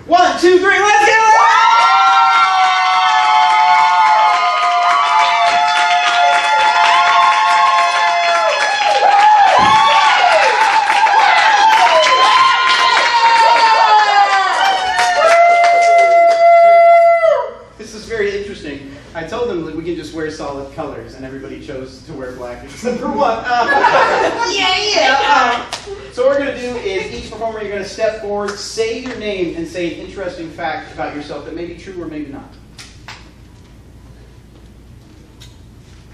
1, 2, 3, let's go! This is very interesting. I told them that we can just wear solid colors, and everybody chose to wear black except for one. So what we're going to do is each performer, you're going to step forward, say your name, and say an interesting fact about yourself that may be true or maybe not.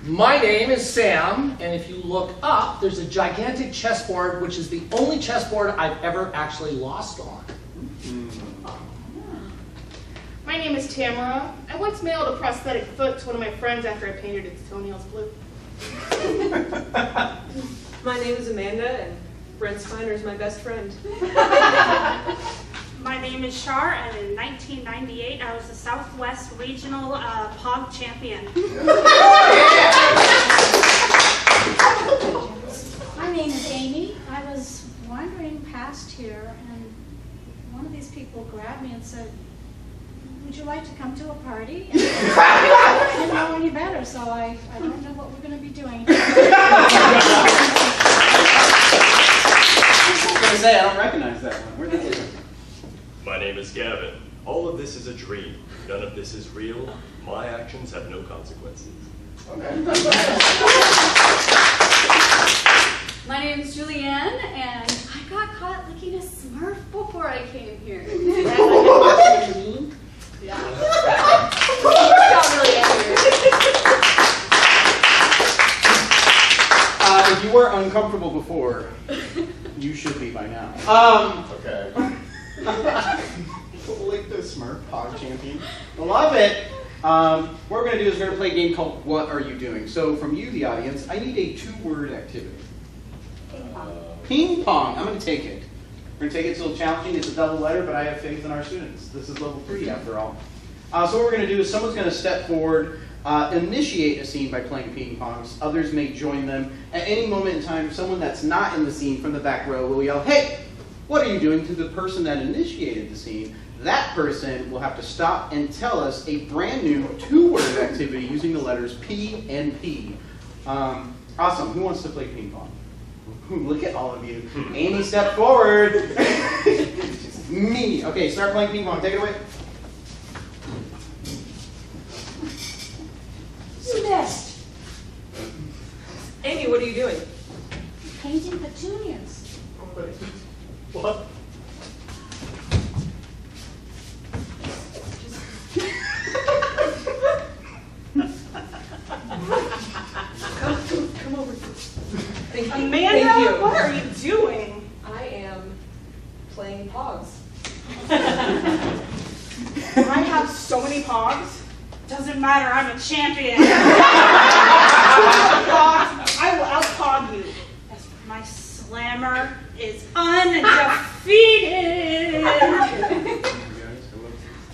My name is Sam, and if you look up, there's a gigantic chessboard, which is the only chessboard I've ever actually lost on. My name is Tamara. I once mailed a prosthetic foot to one of my friends after I painted its toenails blue. My name is Amanda, and Brent Spiner is my best friend. My name is Char, and in 1998, I was the Southwest Regional POG champion. My name is Amy. I was wandering past here, and one of these people grabbed me and said, "Would you like to come to a party?" And I didn't know any better, so I don't know what we're going to be doing. I was going to say, I don't recognize that one. Where'd that come from? My name is Gavin. All of this is a dream. None of this is real. My actions have no consequences. Okay. My name is Julianne, and I got caught licking a Smurf before I came here. Yeah. Got really angry. If you were uncomfortable before, you should be by now. Okay. Like the Smurf Pog champion. I love it. What we're going to do is we're going to play a game called What Are You Doing? So from you, the audience, I need a 2-word activity. Ping pong. Ping pong. I'm going to take it. We're going to take it. It's a little challenging. It's a double letter, but I have faith in our students. This is level 3 after all. So what we're going to do is someone's going to step forward, initiate a scene by playing ping pongs. Others may join them. At any moment in time, someone that's not in the scene from the back row will yell, "Hey, what are you doing?" to the person that initiated the scene. That person will have to stop and tell us a brand new 2-word activity using the letters P and P. Awesome. Who wants to play ping pong? Look at all of you. Amy, step forward. Me. Okay, start playing ping pong. Take it away. You missed. Amy, what are you doing? Painting petunias. What? Come over. Thank you. Amanda, Thank you. what are you doing? I am playing Pogs. I have so many pogs. Doesn't matter, I'm a champion. I will out-pog you. My slammer is undefeated.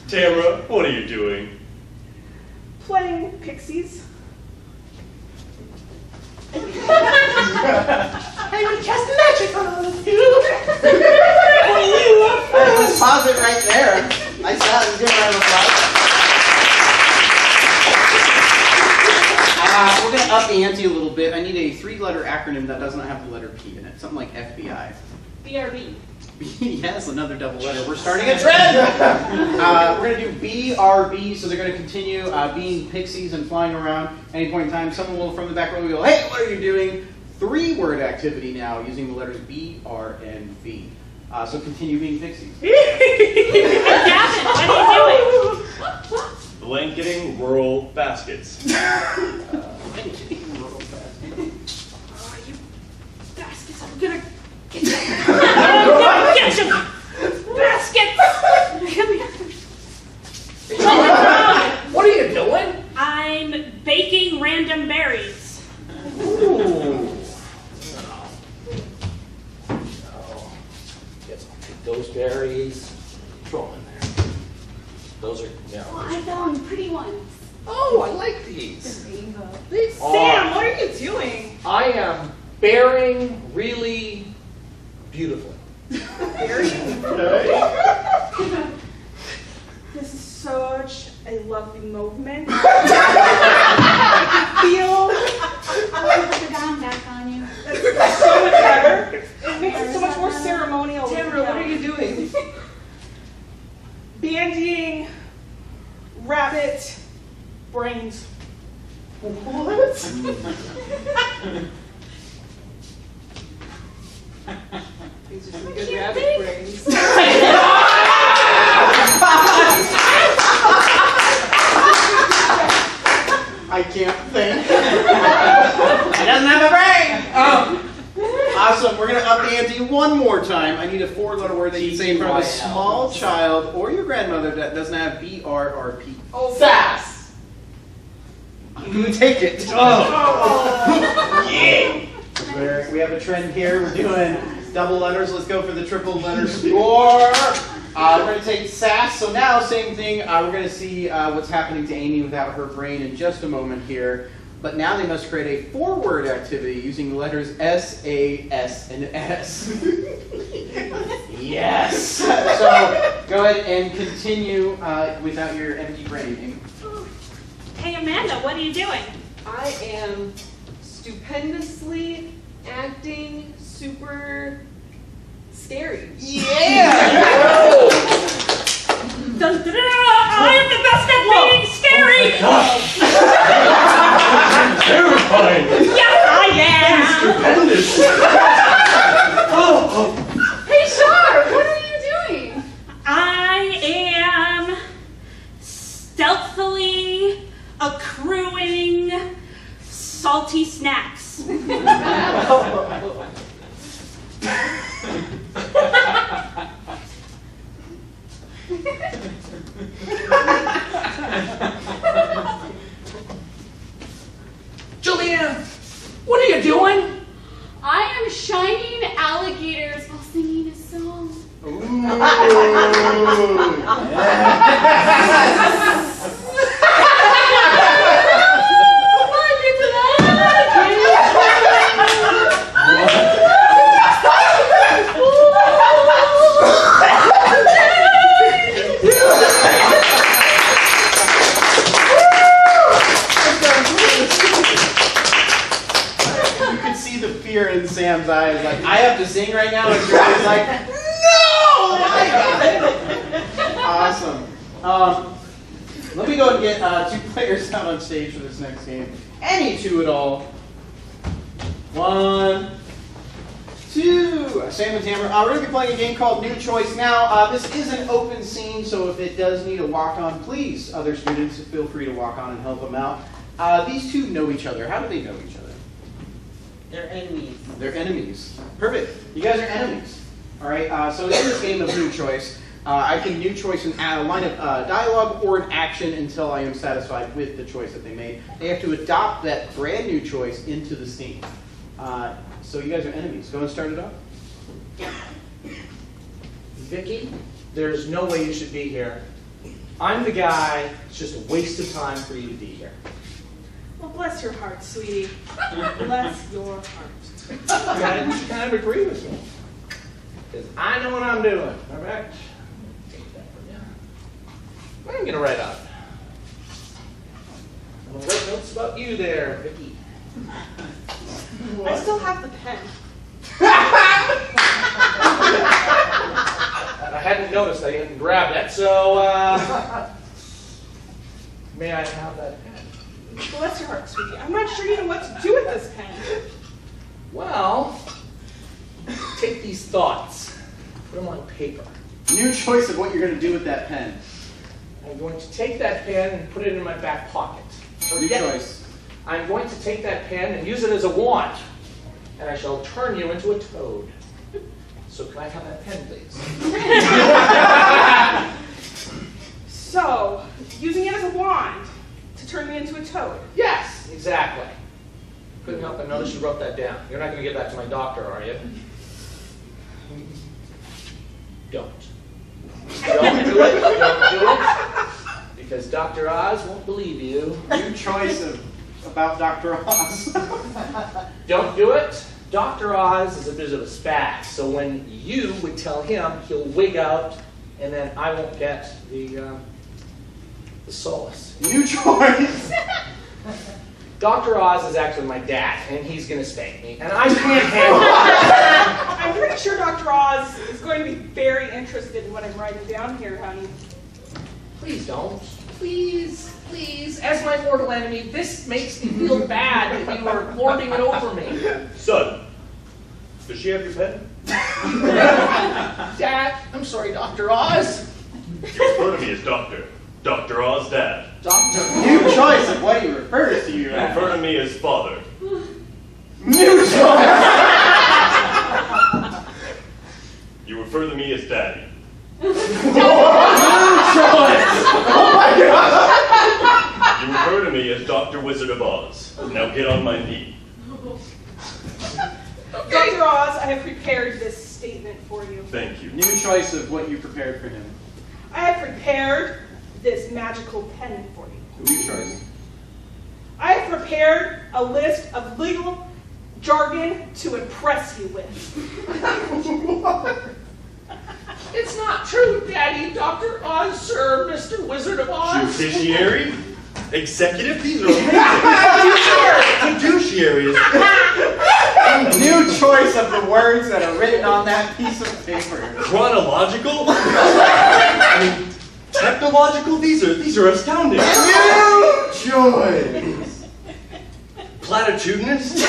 Tamara, what are you doing? Playing pixies. I will cast magic on all of you. Just pause it right there. Nice job. Give a round of applause. We're going to up the ante a little bit. I need a 3-letter acronym that does not have the letter P in it. Something like FBI. BRB. Yes, another double letter. We're starting a trend! We're going to do BRB, so they're going to continue being pixies and flying around. At any point in time, someone will, from the back row, will go, "Hey, what are you doing?" 3-word activity now, using the letters B, R, and V. So continue being pixies. Gavin, what are you doing? Blanketing rural baskets. Oh, you baskets, I'm gonna get you. Get you! Baskets! Come here. What are you doing? I'm baking random berries. Ooh. Get those berries. Throw them in there. Those are, yeah. Oh, I found pretty ones. Oh, I like these. Rainbow. Sam, what are you doing? I am bearing really beautifully. movement. I can feel I'll put the gown back on you. it's so much better. It makes it so much more ceremonial. Tamara, what are you doing? Bandying rabbit brains. What? These are some good rabbit brains. I can't think. He doesn't have a brain. Awesome. We're going to up the ante one more time. I need a 4-letter word that you can say in front of a small child or your grandmother that doesn't have B-R or P. Oh, sass. I'm going to take it. Oh. Yeah. We have a trend here. We're doing double letters. Let's go for the triple letter score. We're going to take sass. So now, same thing. We're going to see what's happening to Amy without her brain in just a moment here. But now they must create a 4-word activity using the letters S, A, S, and S. Yes. So go ahead and continue without your empty brain, Amy. Hey, Amanda, what are you doing? I am stupendously acting super scary. Yeah! Dun, dun, dun, I am the best at being scary! Terrifying! Yes, I am! Stupendous! Hey, Char, what are you doing? I am stealthily accruing salty snacks. Julianne, what are you doing? I am shining alligators while singing a song. In Sam's eyes, like, I have to sing right now, and Juli's like, no! I got it. Awesome. Let me go and get 2 players out on stage for this next game. Any 2 at all. 1, 2. Sam and Tamara. We're going to be playing a game called New Choice. Now, this is an open scene, so if it does need a walk-on, please, other students, feel free to walk on and help them out. These 2 know each other. How do they know each other? They're enemies. They're enemies. Perfect. You guys are enemies. All right. So in this game of New Choice, I can New Choice a line of dialogue or an action until I am satisfied with the choice that they made. They have to adopt that brand new choice into the scene. So you guys are enemies. Go and start it up. Vicky, there's no way you should be here. I'm the guy. It's just a waste of time for you to be here. Well, bless your heart, sweetie. Bless your heart. You kind of agree with me. Because I know what I'm doing. All right? Take that from you. What am I going to write up? I'm going to write notes about you there, Vicky. I still have the pen. I hadn't noticed I hadn't grabbed that, so may I have that pen? Bless your heart, sweetie. I'm not sure you know what to do with this pen. Well, take these thoughts, put them on paper. New choice of what you're going to do with that pen. I'm going to take that pen and put it in my back pocket. New choice. I'm going to take that pen and use it as a wand, and I shall turn you into a toad. So can I have that pen, please? So, using it as a wand to turn me into a toad. Yes, exactly. Couldn't help but notice you wrote that down. You're not going to give that to my doctor, are you? Don't. Don't do it. Don't do it. Because Dr. Oz won't believe you. New choice about Dr. Oz. Don't do it. Dr. Oz is a bit of a spaz, so when you would tell him, he'll wig out, and then I won't get the the solace. New choice. Dr. Oz is actually my dad, and he's going to spank me, and I can't handle it. I'm pretty sure Dr. Oz is going to be very interested in what I'm writing down here, honey. Please don't. Please, please. As my mortal enemy, this makes me feel bad that you are lording it over me. Son, does she have your pen? Dad, I'm sorry, Dr. Oz. You refer to me as Dr. Oz, Dad. New choice of what he refers to you You as. refer to me as Father. New choice. You refer to me as Daddy. New choice. Oh my God. You refer to me as Dr. Wizard of Oz. Now get on my knee. Dr. Oz, I have prepared this statement for you. Thank you. New choice of what you prepared for him. I have prepared this magical pen for you. New choice. I have prepared a list of legal jargon to impress you with. It's not true, Daddy. Dr. Oz, sir, Mr. Wizard of Oz. Judiciary? Executive? These are amazing. Fiduciary is... New choice of the words that are written on that piece of paper. Chronological? I mean, technological? These are astounding. New choice. Platitudinous?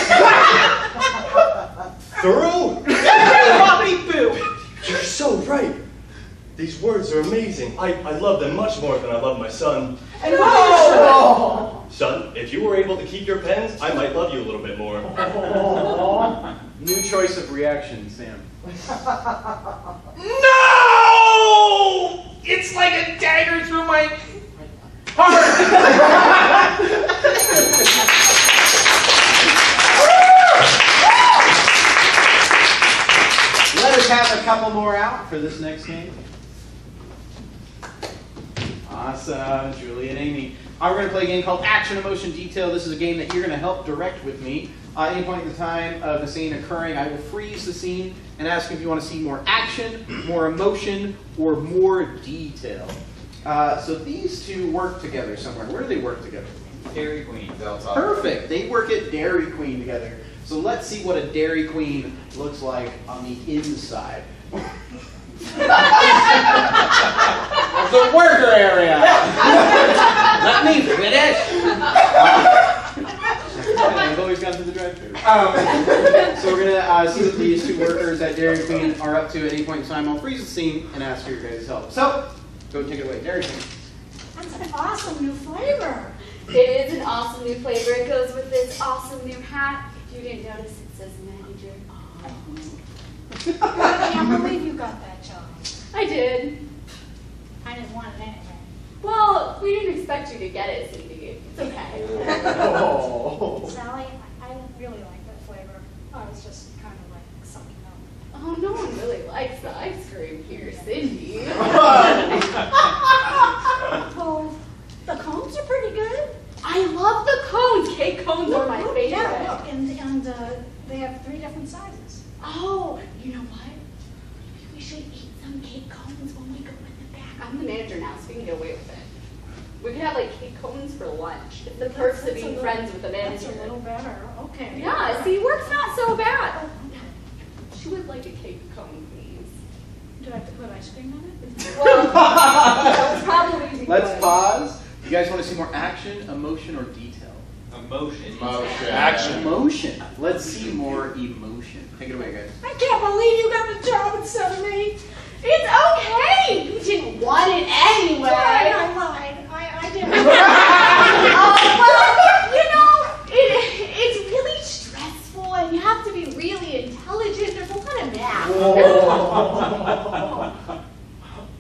Thorough? Bobby Boo! You're so right. These words are amazing. I love them much more than I love my son. No! Son, if you were able to keep your pens, I might love you a little bit more. New choice of reaction, Sam. No! It's like a dagger through my heart. Let us have a couple more out for this next game. Awesome, Julie and Amy. We're going to play a game called Action, Emotion, Detail. This is a game that you're going to help direct with me. At any point in the time of the scene occurring, I will freeze the scene and ask if you want to see more action, more emotion, or more detail. So these two work together somewhere. Where do they work together? Dairy Queen. Perfect. They work at Dairy Queen together. So let's see what a Dairy Queen looks like on the inside. The worker area. Let me finish. I've always gone to the drive-thru. So we're gonna see what these two workers at Dairy Queen are up to at any point in time. I'll freeze the scene and ask for your guys' help. So go take it away, Dairy Queen. That's an awesome new flavor. It is an awesome new flavor. It goes with this awesome new hat. If you didn't notice, it says manager. I can't believe you got that job. I did. I didn't want it anyway. Well, we didn't expect you to get it, Cindy. It's okay. Sally, I really like that flavor. I was just kind of like sucking up. Oh, no one really likes the ice cream here, Cindy. Well, the cones are pretty good. I love the cones. Cake cones are my favorite. Yeah, look, and they have 3 different sizes. Oh, you know what? Maybe we should eat some cake cones when we go in the back. I'm the manager now, so we can get away with it. We could have like cake cones for lunch. It's the perks of being friends with the manager. That's a little better. Okay. Yeah, see, work's not so bad. She would like a cake cone, please. Do I have to put ice cream on it? Well, that would probably be Let's good. pause. You guys want to see more action, emotion, or detail? Emotion. Action. Emotion. Let's see more emotion. Take it away, guys. I can't believe you got the job instead of me. It's okay. You didn't want it anyway. I lied. I didn't. Well, you know, it's really stressful, and you have to be really intelligent. There's a lot of math.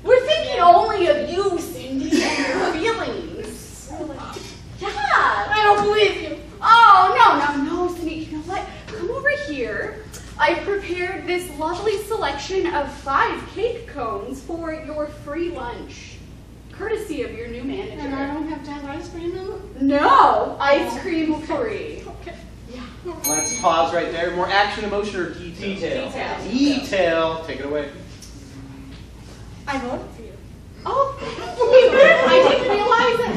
We're thinking only of you, Cindy, and your feelings. Yeah. I don't believe you. Oh, no, Cindy. You know what? Come over here. I've prepared this lovely selection of 5 cake cones for your free lunch, courtesy of your new manager. And I don't have to have ice cream in them? No, ice cream free. Okay. Yeah. Let's pause right there. More action, emotion, or detail? Detail. Take it away. I voted for you. Oh, thank you. I didn't realize that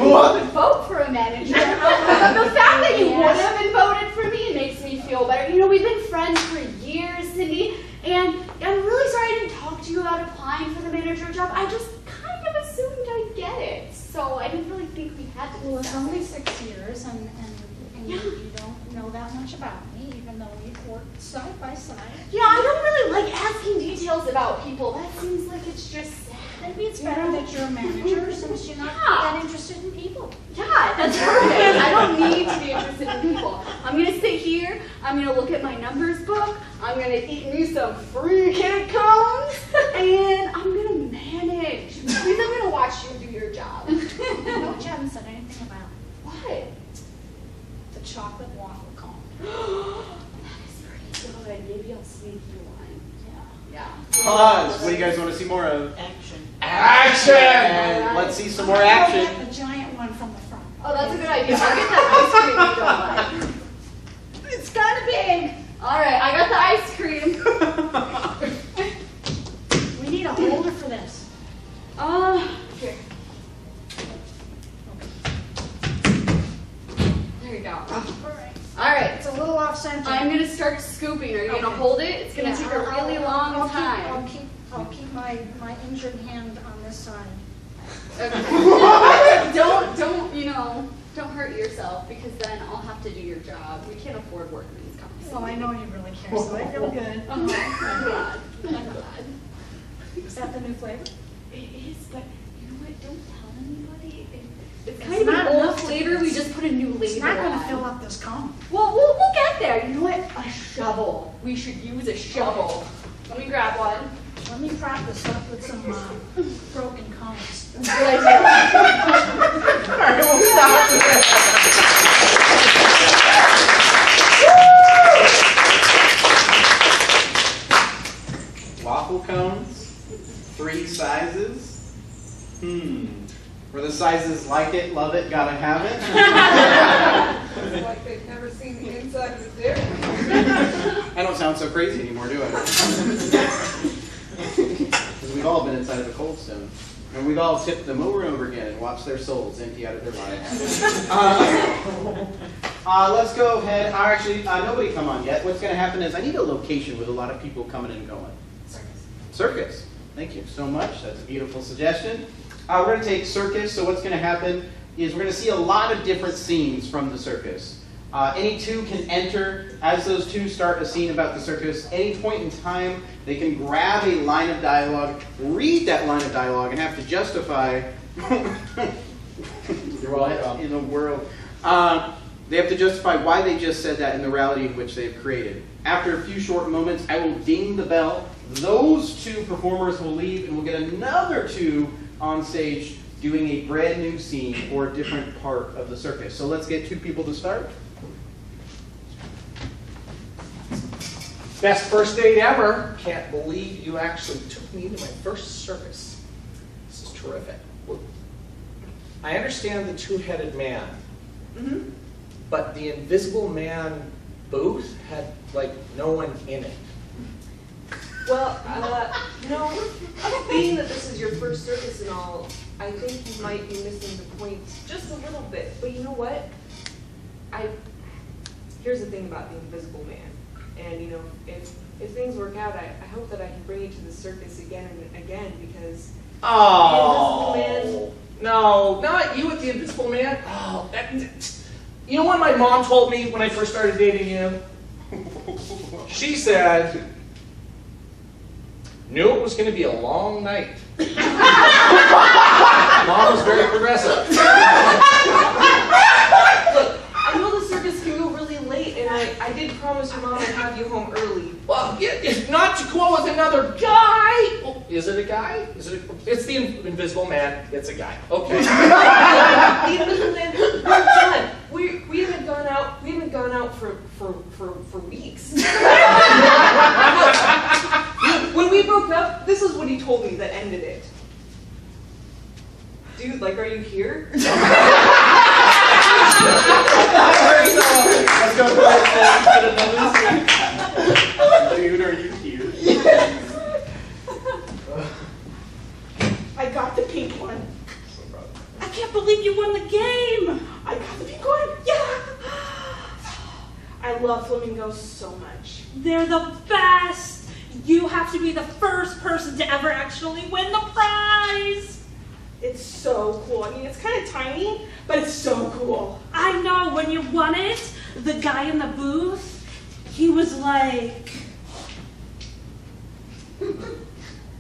just kind of assumed I'd get it. So I didn't really think we had to. Well, it's discuss only it. 6 years, and you don't know that much about me, even though we've worked side by side. Yeah, I don't really like asking details about people. That seems like it's just sad. Maybe it's better that you're a manager since you're not that interested in people. Yeah, that's perfect. I don't need to be interested in people. I'm gonna sit here, I'm gonna look at my numbers book, I'm gonna eat me some free cake cones, and I'm gonna manage. Because I'm gonna watch you do your job. You know what you haven't said anything about? What? The chocolate waffle cone. That is pretty good. Maybe I'll sneak you one. Yeah. Pause. What do you guys want to see more of? Action. Action! And let's see some more I'll action. get the giant one from the front. Oh, that's a good idea. I'll get that ice cream you don't like. It's kind of big. All right, I got the ice cream. We need a holder for this. Here. There you go. All right. It's a little off center. I'm gonna start scooping. Are you gonna hold it? It's gonna take a really long time. I'll keep my injured hand on this side. Okay. Don't hurt yourself because then I'll have to do your job. We can't afford workman's comp. Well, I know you really care, so I feel good. I'm glad. I'm glad. Is that the new flavor? It is, but you know what? Don't tell anybody. It's It's kind of not an old enough to- flavor. We just put a new label It's not going on. to fill up this cone. Well, we'll get there. You know what? A shovel. We should use a shovel. Let me grab one. Let me prop this up with some broken cones. Good idea. All right, we'll stop there. Waffle cones, 3 sizes. Were the sizes like it, love it, gotta have it? It's like they've never seen the inside of a dairy. I don't sound so crazy anymore, do I? Because we've all been inside of a cold stone. And we've all tipped them over and over again and watched their souls empty out of their lives. Let's go ahead. Actually, nobody come on yet. What's going to happen is I need a location with a lot of people coming and going. Circus. Thank you so much. That's a beautiful suggestion. We're going to take circus. So what's going to happen is we're going to see a lot of different scenes from the circus. Any 2 can enter. As those 2 start a scene about the circus, any point in time, they can grab a line of dialogue, read that line of dialogue, and have to justify what in the world. They have to justify why they just said that in the reality in which they've created. After a few short moments, I will ding the bell. Those 2 performers will leave, and we'll get another 2 on stage doing a brand new scene or a different part of the circus. So let's get 2 people to start. Best first date ever. Can't believe you actually took me to my first circus. This is terrific. I understand the 2-headed man, but the Invisible Man booth had like no one in it. Well, being that this is your first circus and all, I think you might be missing the point just a little bit. But you know what? Here's the thing about the Invisible Man. And if things work out, I hope that I can bring you to the circus again and again because Oh, the Invisible Man. No, not you with the Invisible Man. Oh, you know what my mom told me when I first started dating you? She said, knew it was going to be a long night. Mom was very progressive. Look, I know the circus can go really late, and I did promise your mom I'd have you home early. Well, it's not to go with another guy. Oh, is it a guy? It's the Invisible Man. It's a guy. Okay. The Invisible Man, we're done. We haven't gone out. We haven't gone out for weeks. When we broke up, this is what he told me that ended it. Dude, like, are you here? Let's go for it. Dude, are you here? I got the pink one. I can't believe you won the game. I got the pink one. Yeah. I love flamingos so much. They're the best. You have to be the first person to ever actually win the prize. It's so cool. I mean, it's kind of tiny, but it's so cool. I know, when you won it, the guy in the booth, he was like,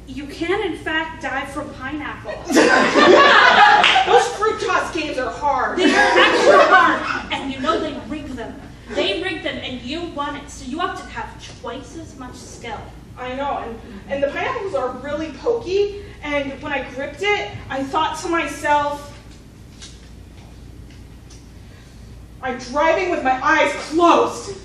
you can in fact die from pineapple. Those fruit toss games are hard. They are extra hard, and you know they rigged them. They rigged them, and you won it, so you have to have twice as much skill. I know, and the pineapples are really pokey, and when I gripped it, I thought to myself, I'm driving with my eyes closed.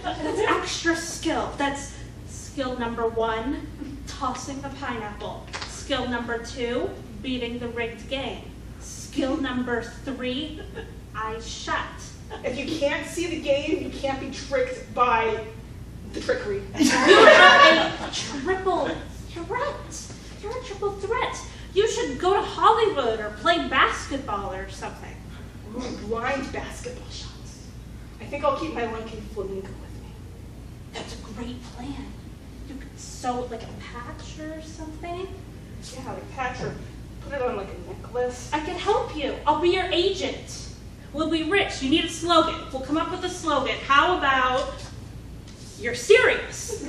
That's extra skill. That's skill number 1, tossing the pineapple. Skill number 2, beating the rigged game. Skill number 3, eyes shut. If you can't see the game, you can't be tricked by the trickery. You are a triple threat. You're a triple threat. You should go to Hollywood or play basketball or something. Ooh, blind basketball shots. I think I'll keep my Lincoln flamingo with me. That's a great plan. You could sew it like a patch or something. Yeah, like patch or put it on like a necklace. I can help you. I'll be your agent. We'll be rich. You need a slogan. We'll come up with a slogan. How about, you're serious?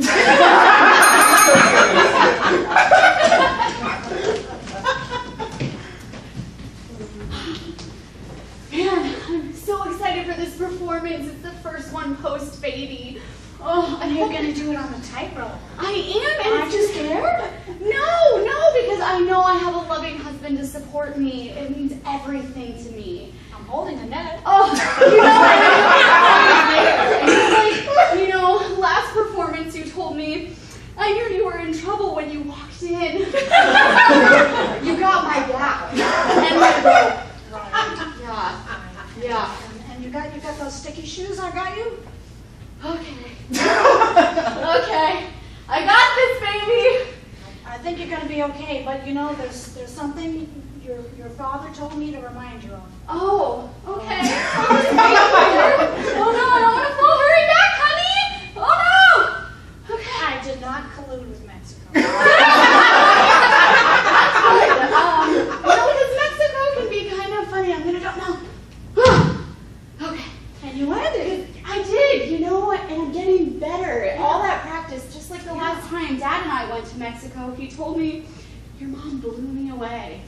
Man, I'm so excited for this performance. It's the first one post-baby. Oh, And you're gonna do it on the tightrope. I am, and Aren't you scared? No, because I know I have a loving husband to support me. It means everything to me. I'm holding the net. Oh, you know, last performance you told me, I knew you were in trouble when you walked in. You got my back and my rope. Yeah. And you got those sticky shoes I got you? Okay. Okay. I got this, baby. I think you're gonna be okay, but you know, there's something your father told me to remind you of. Oh, okay. Oh no, I don't want to fall. Hurry back, honey. Oh no. Okay. I did not collude with Mexico. Because Mexico can be kind of funny. I'm gonna go now. Okay. And you landed. I did, you know, and I'm getting better. All that practice, just like the last time Dad and I went to Mexico, he told me, your mom blew me away.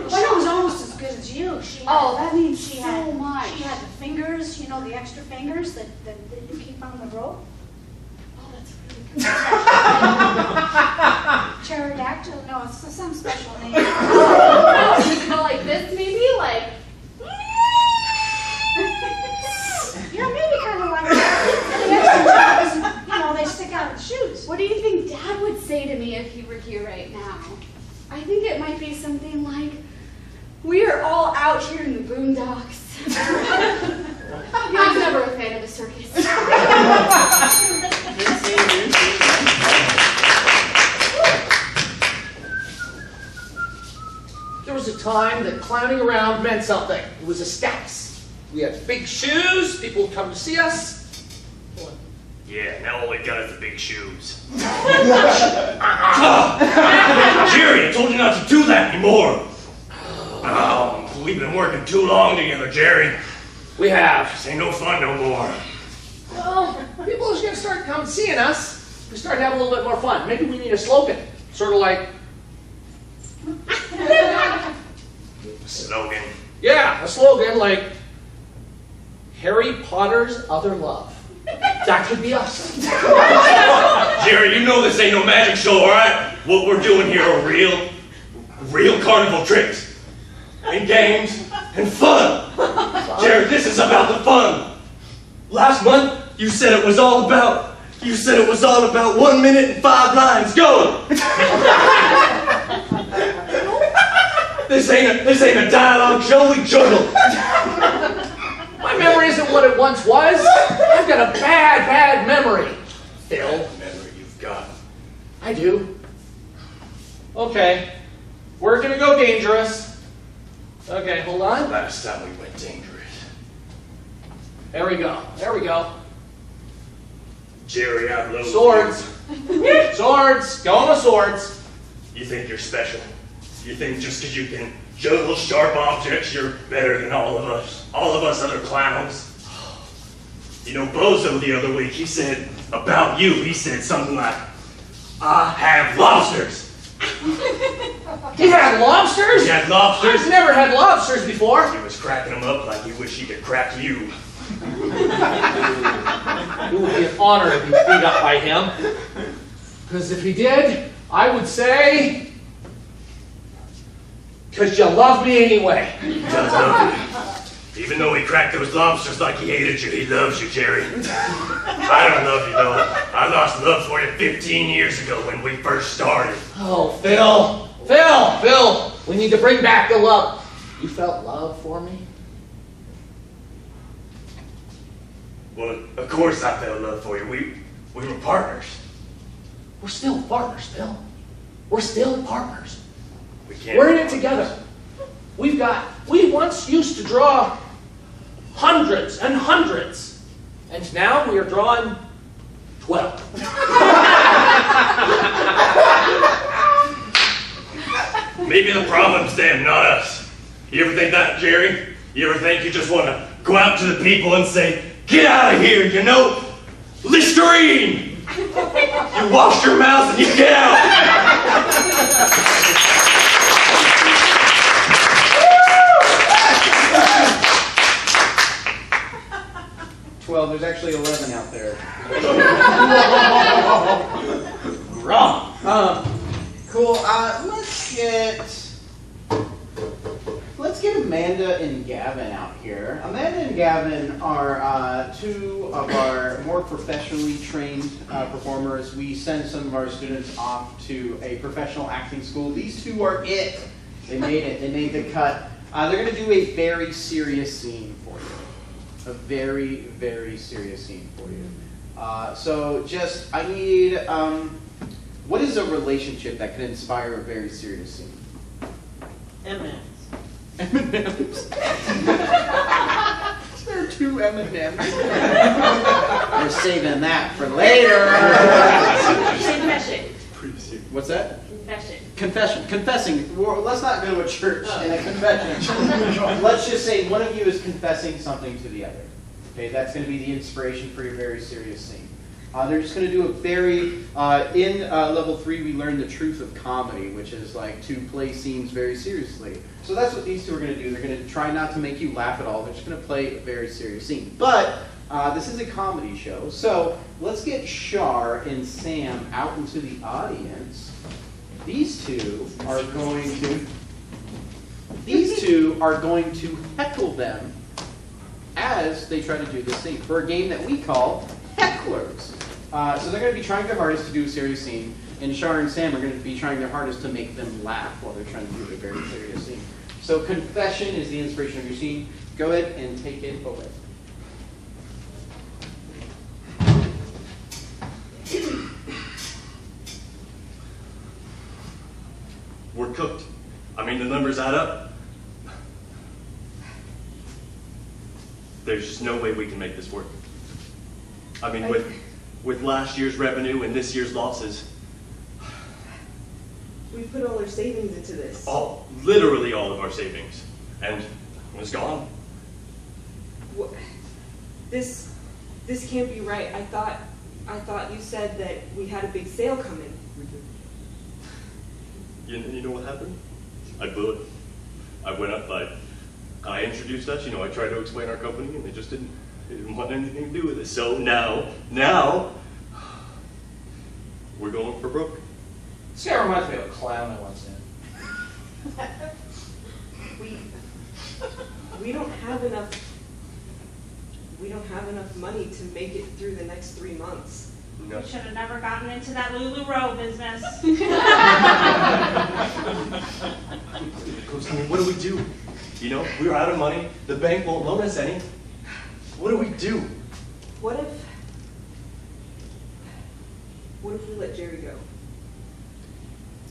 She was almost as good as you. That means she so had much. She had the fingers, you know, the extra fingers that you keep on the rope. Oh, that's really good. Pterodactyl? No, it's some special name. You go like this, maybe? Like, Yeah, maybe kind of like that. The extra jaws, you know, they stick out of the shoes. what do you think Dad would say to me if he were here right now? I think it might be something like, we are all out here in the boondocks. He was never a fan of the circus. There was a time that clowning around meant something. It was a status. We had big shoes, people would come to see us. Yeah, now all we got is the big shoes. Jerry, I told you not to do that anymore. Oh, we've been working too long together, Jerry. We have. This ain't no fun no more. Well, people are just going to start coming seeing us. We start to have a little bit more fun. Maybe we need a slogan. Sort of like, Slogan. yeah, a slogan like, Harry Potter's Other Love. That could be us. Jerry, you know this ain't no magic show, all right? What we're doing here are real carnival tricks. And games and fun. Jerry, this is about the fun. Last month, you said it was all about 1 minute and 5 lines. Go! This ain't a dialogue show, we juggle. My memory isn't what it once was. I've got a bad memory. Phil. Memory you've got. I do. Okay. We're gonna go dangerous. Okay, hold on. Last time we went dangerous. There we go. There we go. Jerry, I love Swords. Swords. Going with swords. You think you're special. You think just because you can juggle sharp objects, you're better than all of us other clowns. You know, Bozo the other week, he said about you, he said something like, I have lobsters. He had lobsters? He had lobsters? I've never had lobsters before. He was cracking them up like he wished he could crack you. It would be an honor to be beat up by him. Because if he did, I would say, because you love me anyway. He does love you. Even though he cracked those lobsters like he hated you, he loves you, Jerry. I don't love you, though. I lost love for you 15 years ago when we first started. Oh, Phil. Phil, we need to bring back the love. You felt love for me? Well, of course I felt love for you. We were partners. We're still partners, Phil. We're still partners. We're We're in it together. We once used to draw hundreds and hundreds, and now we are drawing 12. Maybe the problem's them, not us. You ever think that, Jerry? You ever think you just want to go out to the people and say, get out of here, you know? Listerine! You wash your mouth and you get out! 12, there's actually 11 out there. Wrong. Cool, let's get Amanda and Gavin out here. Amanda and Gavin are two of our more professionally trained performers. We send some of our students off to a professional acting school. These two are it. They made it. They made the cut. They're going to do a very serious scene for you. A very, very serious scene for you. I need, what is a relationship that can inspire a very serious scene? M&M's. M&M's. There are two M&M's. We're saving that for later. Confession. What's that? Confession. Confessing. Well, let's not go to a church and a confession. Let's just say one of you is confessing something to the other. Okay, that's going to be the inspiration for your very serious scene. They're just going to do a very, in level 3 we learned the truth of comedy, which is like to play scenes very seriously. So that's what these two are going to do. They're going to try not to make you laugh at all. They're just going to play a very serious scene. But this is a comedy show, so let's get Char and Sam out into the audience. These two are going to heckle them as they try to do this scene for a game that we call Hecklers. So they're going to be trying their hardest to do a serious scene, and Char and Sam are going to be trying their hardest to make them laugh while they're trying to do a very serious scene. So confession is the inspiration of your scene. Go ahead and take it away. We're cooked. I mean, the numbers add up. There's just no way we can make this work. I mean, with last year's revenue and this year's losses. We put all our savings into this. Literally all of our savings. And it was gone. What? This can't be right. I thought you said that we had a big sale coming. You know what happened? I blew it. I went up, I introduced us, I tried to explain our company, and they just didn't want anything to do with it. So now, we're going for broke. This guy reminds me of a clown I once knew. We don't have enough. We don't have enough money to make it through the next 3 months. You should have never gotten into that LuLaRoe business. I mean, what do we do? We're out of money. The bank won't loan us any. What do we do? What if we let Jerry go?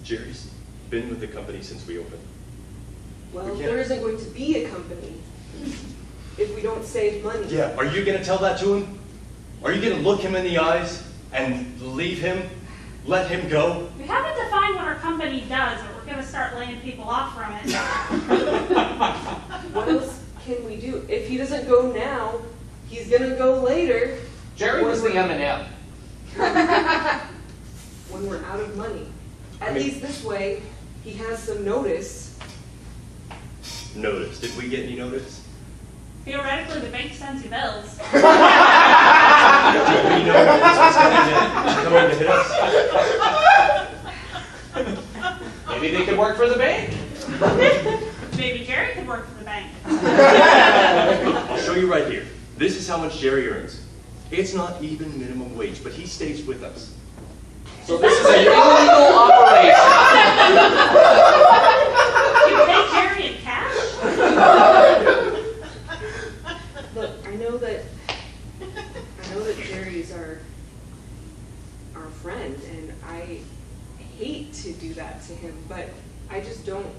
Jerry's been with the company since we opened. Well, there isn't going to be a company. if we don't save money. Yeah, are you gonna tell that to him? Are you gonna look him in the eyes and leave him? Let him go? We haven't defined what our company does, but we're going to start laying people off from it. What else can we do? If he doesn't go now, he's gonna go later. Jerry was the M&M. When we're out of money. At least this way, he has some notice. Notice. Did we get any notice? Theoretically, the bank sends you bills. Do we know when this is coming to hit us? Maybe they could work for the bank. Maybe Jerry could work for the bank. I'll show you right here. This is how much Jerry earns. It's not even minimum wage, but he stays with us. So this is an illegal operation. You pay Jerry in cash? Look, I know that Jerry's our friend, and I hate to do that to him, but I just don't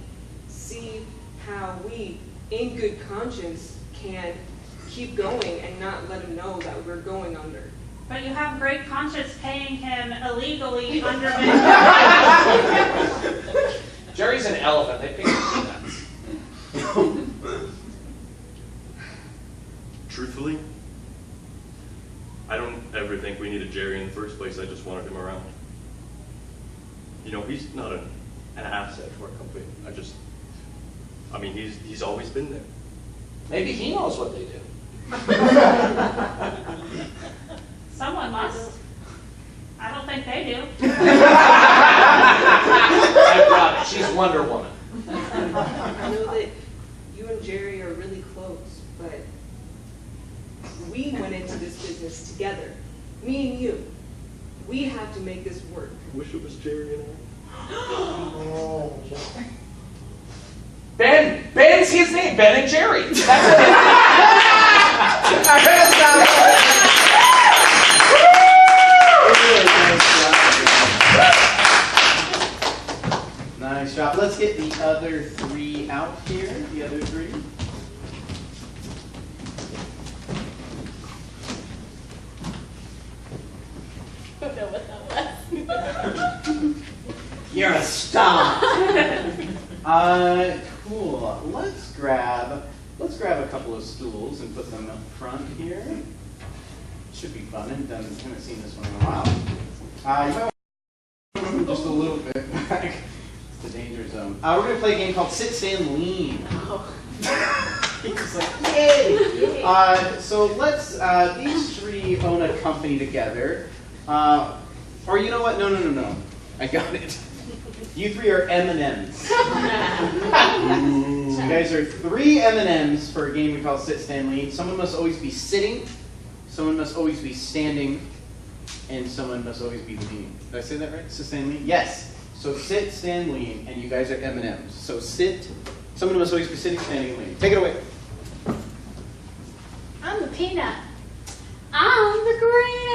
see how we, in good conscience, can keep going and not let him know that we're going under. But you have great conscience paying him illegally under Jerry's an elephant. They pay peanuts. Truthfully, I don't ever think we needed Jerry in the first place. I just wanted him around. You know, he's not an asset to our company. I mean, he's always been there. Maybe he knows what they do. Someone must. I don't think they do. I promise. She's Wonder Woman. I know that you and Jerry are really close, but we went into this business together. Me and you. We have to make this work. I wish it was Jerry and Ben! Ben's his name. Ben and Jerry. That's Nice job. Let's get the other three out here. The other three. I don't know what that was. You're a star. Cool. Let's grab a couple of stools and put them up front here. Should be fun. I haven't seen this one in a while. You might want to just a little bit back. It's the danger zone. We're going to play a game called Sit, Stand, Lean. He's like, yay! So let's, these three own a company together. Or you know what? No. I got it. You three are M&Ms. So you guys are three M&Ms for a game we call Sit, Stand, Lean. Someone must always be sitting, someone must always be standing, and someone must always be leaning. Did I say that right? Sit, stand, lean? Yes. So sit, stand, lean, and you guys are M&Ms. So sit, someone must always be sitting, standing, leaning. Take it away. I'm the peanut. I'm the green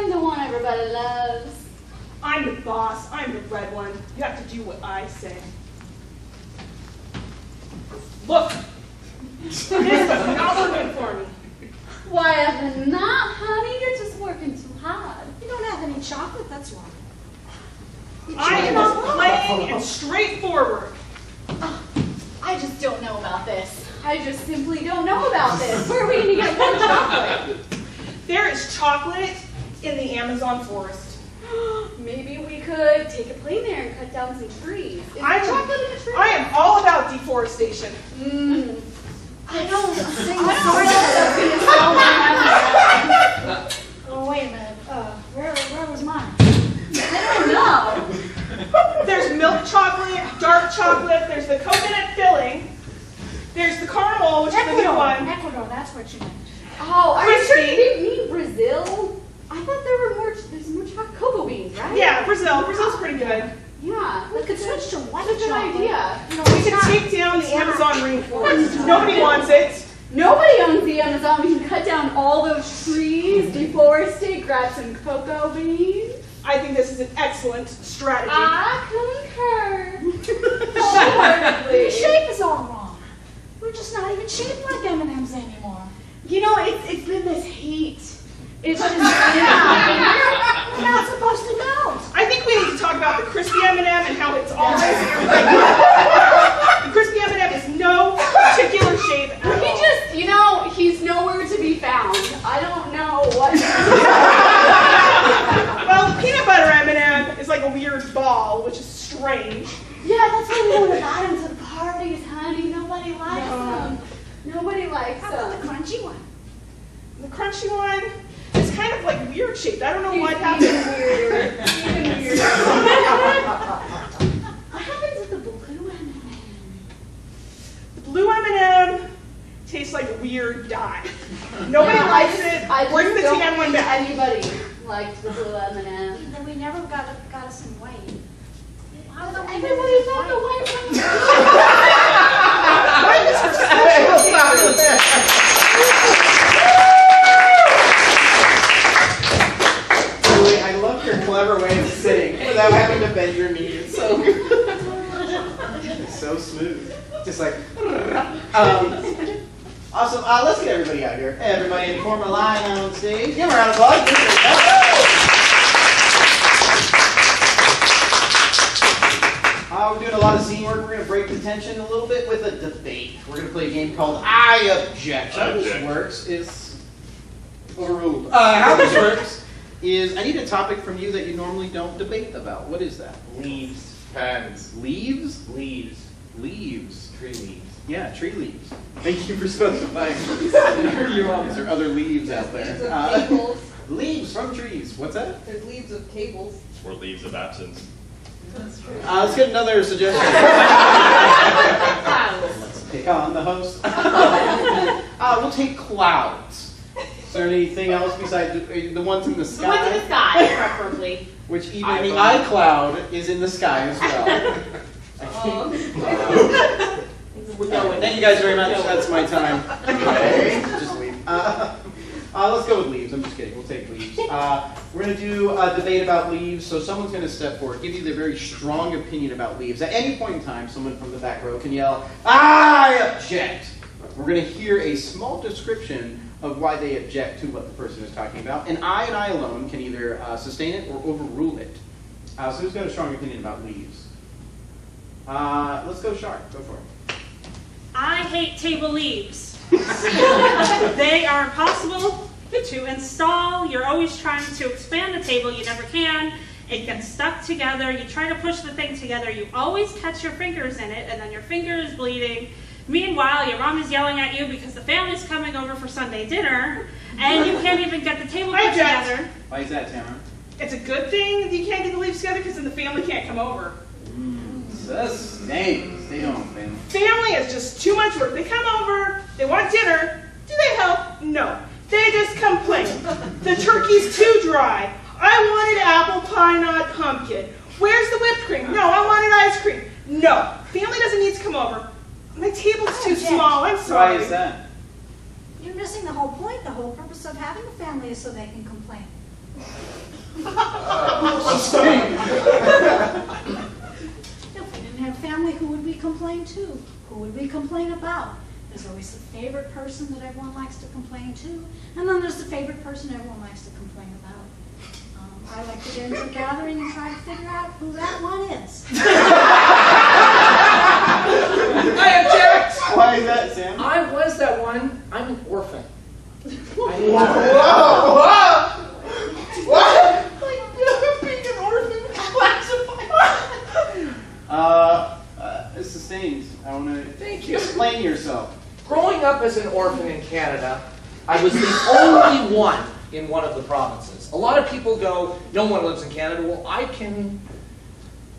M&M, the one everybody loves. I'm the boss. I'm the red one. You have to do what I say. Look! This is not working for me. Why, ever not, honey? You're just working too hard. You don't have any chocolate, that's wrong. I am plain and straightforward. Oh, I just don't know about this. I just simply don't know about this. Where are we going to get more chocolate? There is chocolate in the Amazon forest. Maybe we could take a plane there and cut down some trees. Is there chocolate in the tree? I am all about deforestation. I don't think Oh, wait a minute. Where was mine? I don't know. There's milk chocolate, dark chocolate, there's the coconut filling, there's the caramel, which is the new one. Ecuador, that's what you meant. Oh, are you sure Crispy. you didn't mean Brazil? I thought there's more cocoa beans, right? Yeah, Brazil's pretty good. Yeah. We could switch to white That's a good chocolate. idea. You know, We it's can not- take down the Amazon rainforest. Nobody wants it. Nobody owns the Amazon. We can cut down all those trees, deforest it, grab some cocoa beans. I think this is an excellent strategy. I concur. The Wholeheartedly. shape is all wrong. We're just just not even shaped like M&Ms anymore. You know, it's been this heat. It's just, We're not supposed to melt. I think we need to talk about the crispy M&M and how it's always the crispy M&M is no particular shape at all. He just, you know, he's nowhere to be found. I don't know what. Well, the peanut butter M&M is like a weird ball, which is strange. Yeah, that's why we don't invite him to the parties, honey. Nobody likes them. Nobody likes How about them. the crunchy one? The crunchy one is kind of like weird shaped. I don't know what Even happened. weirder. Even weirder. What happens to the blue M&M? The blue M&M tastes like weird dye. Nobody likes it. Bring the tan one back. Anybody liked the blue M&M? Then we never got us in white. How about Everybody thought the white one. White is for special Julie, I love your clever way of sitting without having to bend your knees. It's so smooth. Just like, awesome. Let's get everybody out here. Everybody form a line on stage. Give them a round of applause. We're doing a lot of scene work. We're going to break the tension a little bit with a debate. We're going to play a game called I Object. How this works is overruled. How this works is I need a topic from you that you normally don't debate about. What is that? Leaves, pens, Leaves? leaves, Leaves. tree leaves. Yeah, tree leaves. Thank you for specifying. You're welcome. There are other leaves out there. Leaves of cables. Leaves from trees. What's that? There's leaves of cables. Or leaves of absence. That's true. Let's get another suggestion. Let's pick on the host. We'll take clouds. Is there anything else besides the ones in the sky? The ones in the sky, preferably. Which even the iCloud is in the sky as well. Thank you guys very much. That's my time. Okay, just leave. Let's go with leaves. I'm just kidding. We'll take leaves. We're going to do a debate about leaves. So someone's going to step forward, give you their very strong opinion about leaves. At any point in time, someone from the back row can yell, "I object." We're going to hear a small description of why they object to what the person is talking about. And I alone can either sustain it or overrule it. So who's got a strong opinion about leaves? Let's go, Char. Go for it. I hate table leaves. They are impossible to install. You're always trying to expand the table. You never can. It gets stuck together. You try to push the thing together. You always catch your fingers in it, and then your finger is bleeding. Meanwhile, your mom is yelling at you because the family's coming over for Sunday dinner, and you can't even get the table put together. Why is that, Tamara? It's a good thing that you can't get the leaves together because then the family can't come over. Sustains. Stay home, family. Family is just too much work. They come over, they want dinner. Do they help? No. They just complain. The turkey's too dry. I wanted apple pie, not pumpkin. Where's the whipped cream? No, I wanted ice cream. No. Family doesn't need to come over. My table's too small. I'm sorry. Why is that? You're missing the whole point. The whole purpose of having a family is so they can complain. If we didn't have family, who would we complain to? Who would we complain about? There's always the favorite person that everyone likes to complain to, and then there's the favorite person everyone likes to complain about. I like to get into a gathering and try to figure out who that one is. I object! Why is that, Sam? I was that one. I'm an orphan. Whoa! What? Being an orphan classified. Sustained. I want to. Thank you. Explain yourself. Growing up as an orphan in Canada, I was the only one in one of the provinces. A lot of people go, no one lives in Canada. Well, I can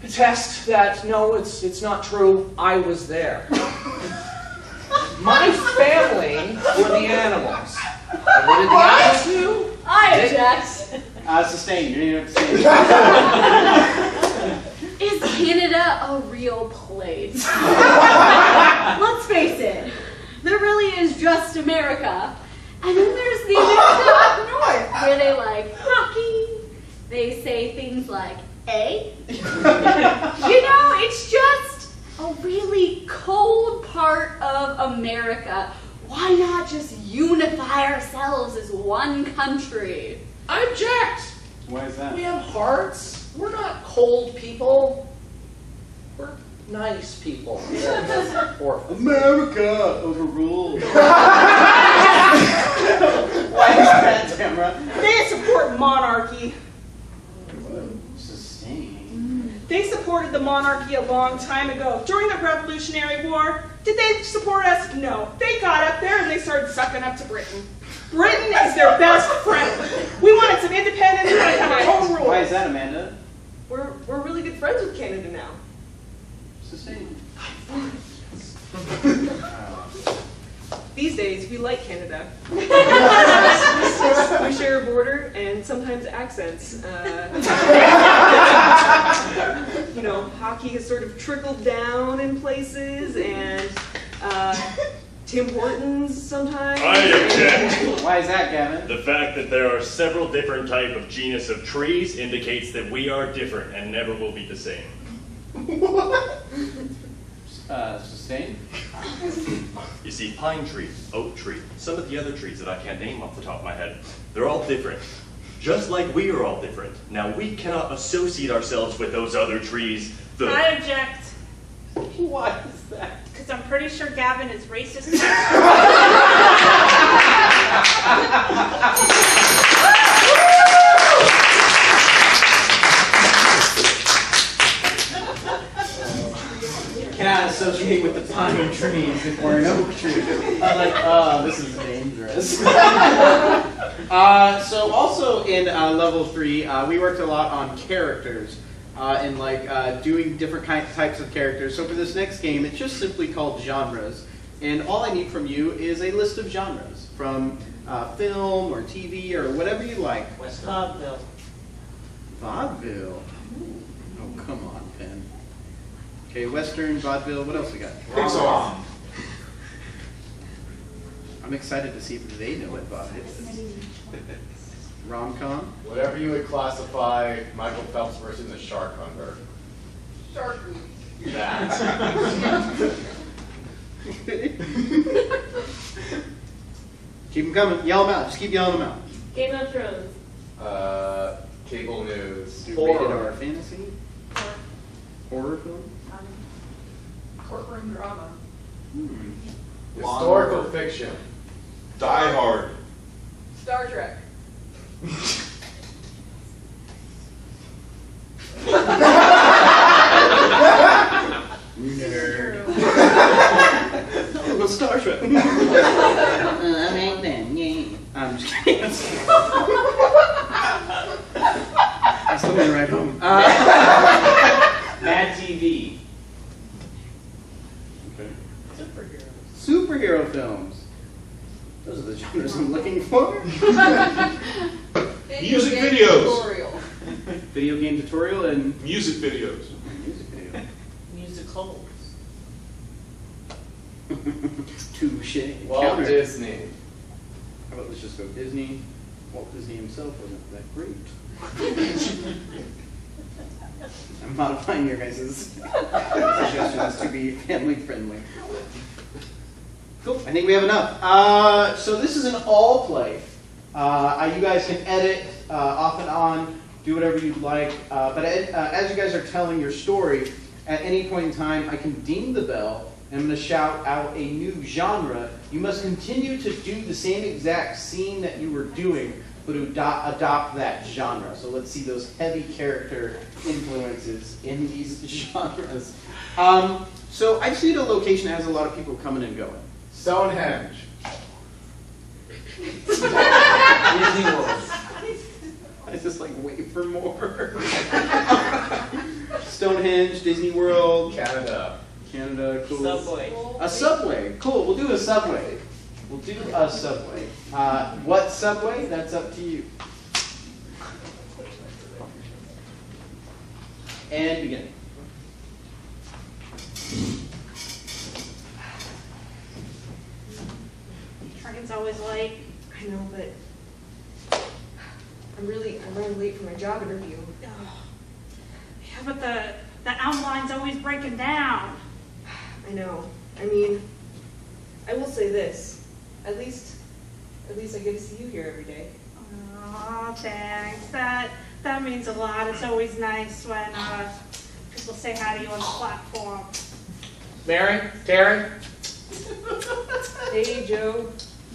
attest that, no, it's not true. I was there. My family were the animals. And what did the animals do? I object. Sustained. You don't even have to say it. Is Canada a real place? Let's face it, there really is just America. And then there's the America up north, where they like hockey. They say things like, "Eh?" You know, it's just a really cold part of America. Why not just unify ourselves as one country? I object. Why is that? We have hearts. We're not cold people. We're nice people. Or America overruled. Why is that, Tamara? They support monarchy. Sustain. They supported the monarchy a long time ago. During the Revolutionary War, did they support us? No. They got up there and they started sucking up to Britain. Britain is their best friend. We wanted some independence, we wanted to have our own rules. Why is that, Amanda? We're really good friends with Canada now. Sustain. These days, we like Canada. We share a border and sometimes accents. You know, hockey has sort of trickled down in places, and Tim Hortons sometimes. I object. Why is that, Gavin? The fact that there are several different type of genus of trees indicates that we are different and never will be the same. Sustain? You see, pine tree, oak tree, some of the other trees that I can't name off the top of my head, they're all different. Just like we are all different. Now, we cannot associate ourselves with those other trees. I object, Why is that? because I'm pretty sure Gavin is racist. Cannot associate with the pine trees if we're an oak tree. I'm like, oh, this is dangerous. So also in level 3, we worked a lot on characters and like doing different types of characters. So for this next game, it's just simply called genres. And all I need from you is a list of genres from film or TV or whatever you like. Vaudeville. Vaudeville. Oh, come on, Penn. Okay, Western, vaudeville, what else we got? Pixar. I'm excited to see if they know what vaudeville is. Rom-com? Whatever you would classify Michael Phelps versus a shark under. Shark. That. Keep them coming. Yell them out. Just keep yelling them out. Game of Thrones. Cable news. Do rated R fantasy? Horror film? Courtroom drama. Historical fiction. Die Hard. Star Trek. Nerd. Well, Star Trek. I make them, yeah. I'm just kidding. I still went right home. Mad TV. Okay. Superhero films. Those are the genres I'm looking for. Music videos. Video game tutorial and Music videos. music video. Musicals. Touche. Walt Counter. Disney. How about let's just go Disney? Walt Disney himself wasn't that great. I'm modifying your guys' suggestions to be family friendly. Cool, I think we have enough. So this is an all play. You guys can edit off and on, do whatever you'd like. But as you guys are telling your story, at any point in time, I can ding the bell, and I'm going to shout out a new genre. You must continue to do the same exact scene that you were doing, but adopt that genre. So let's see those heavy character influences in these genres. So I just need a location that has a lot of people coming and going. Stonehenge. Disney World. I just like wait for more. Stonehenge, Disney World, Canada. Canada, cool. Subway. A subway, cool. We'll do a subway. We'll do a subway. What subway? That's up to you. And begin. Train's always late. I know, but I'm running late for my job interview. Yeah, but the outline's always breaking down. I know. I mean, I will say this, at least I get to see you here every day. Oh, thanks. That means a lot. It's always nice when people say hi to you on the platform. Mary, Terry, Hey, Joe.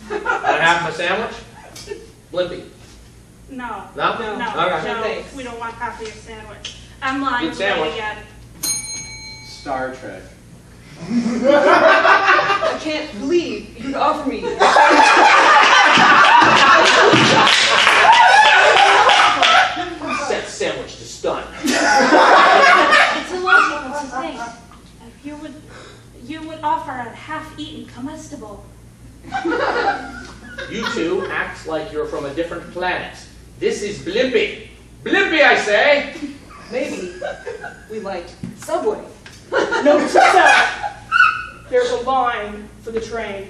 wanna have my sandwich? Blimpy. No. No? No, Okay. no, Thanks. we don't want half of your sandwich. I'm lying Good sandwich. again. Star Trek. I can't believe you'd offer me. Set sandwich to stun. It's illogical to think you would offer a half-eaten comestible. You two act like you're from a different planet. This is Blimpy. Blimpy, I say! Maybe we like Subway. Note to self, there's a line for the train.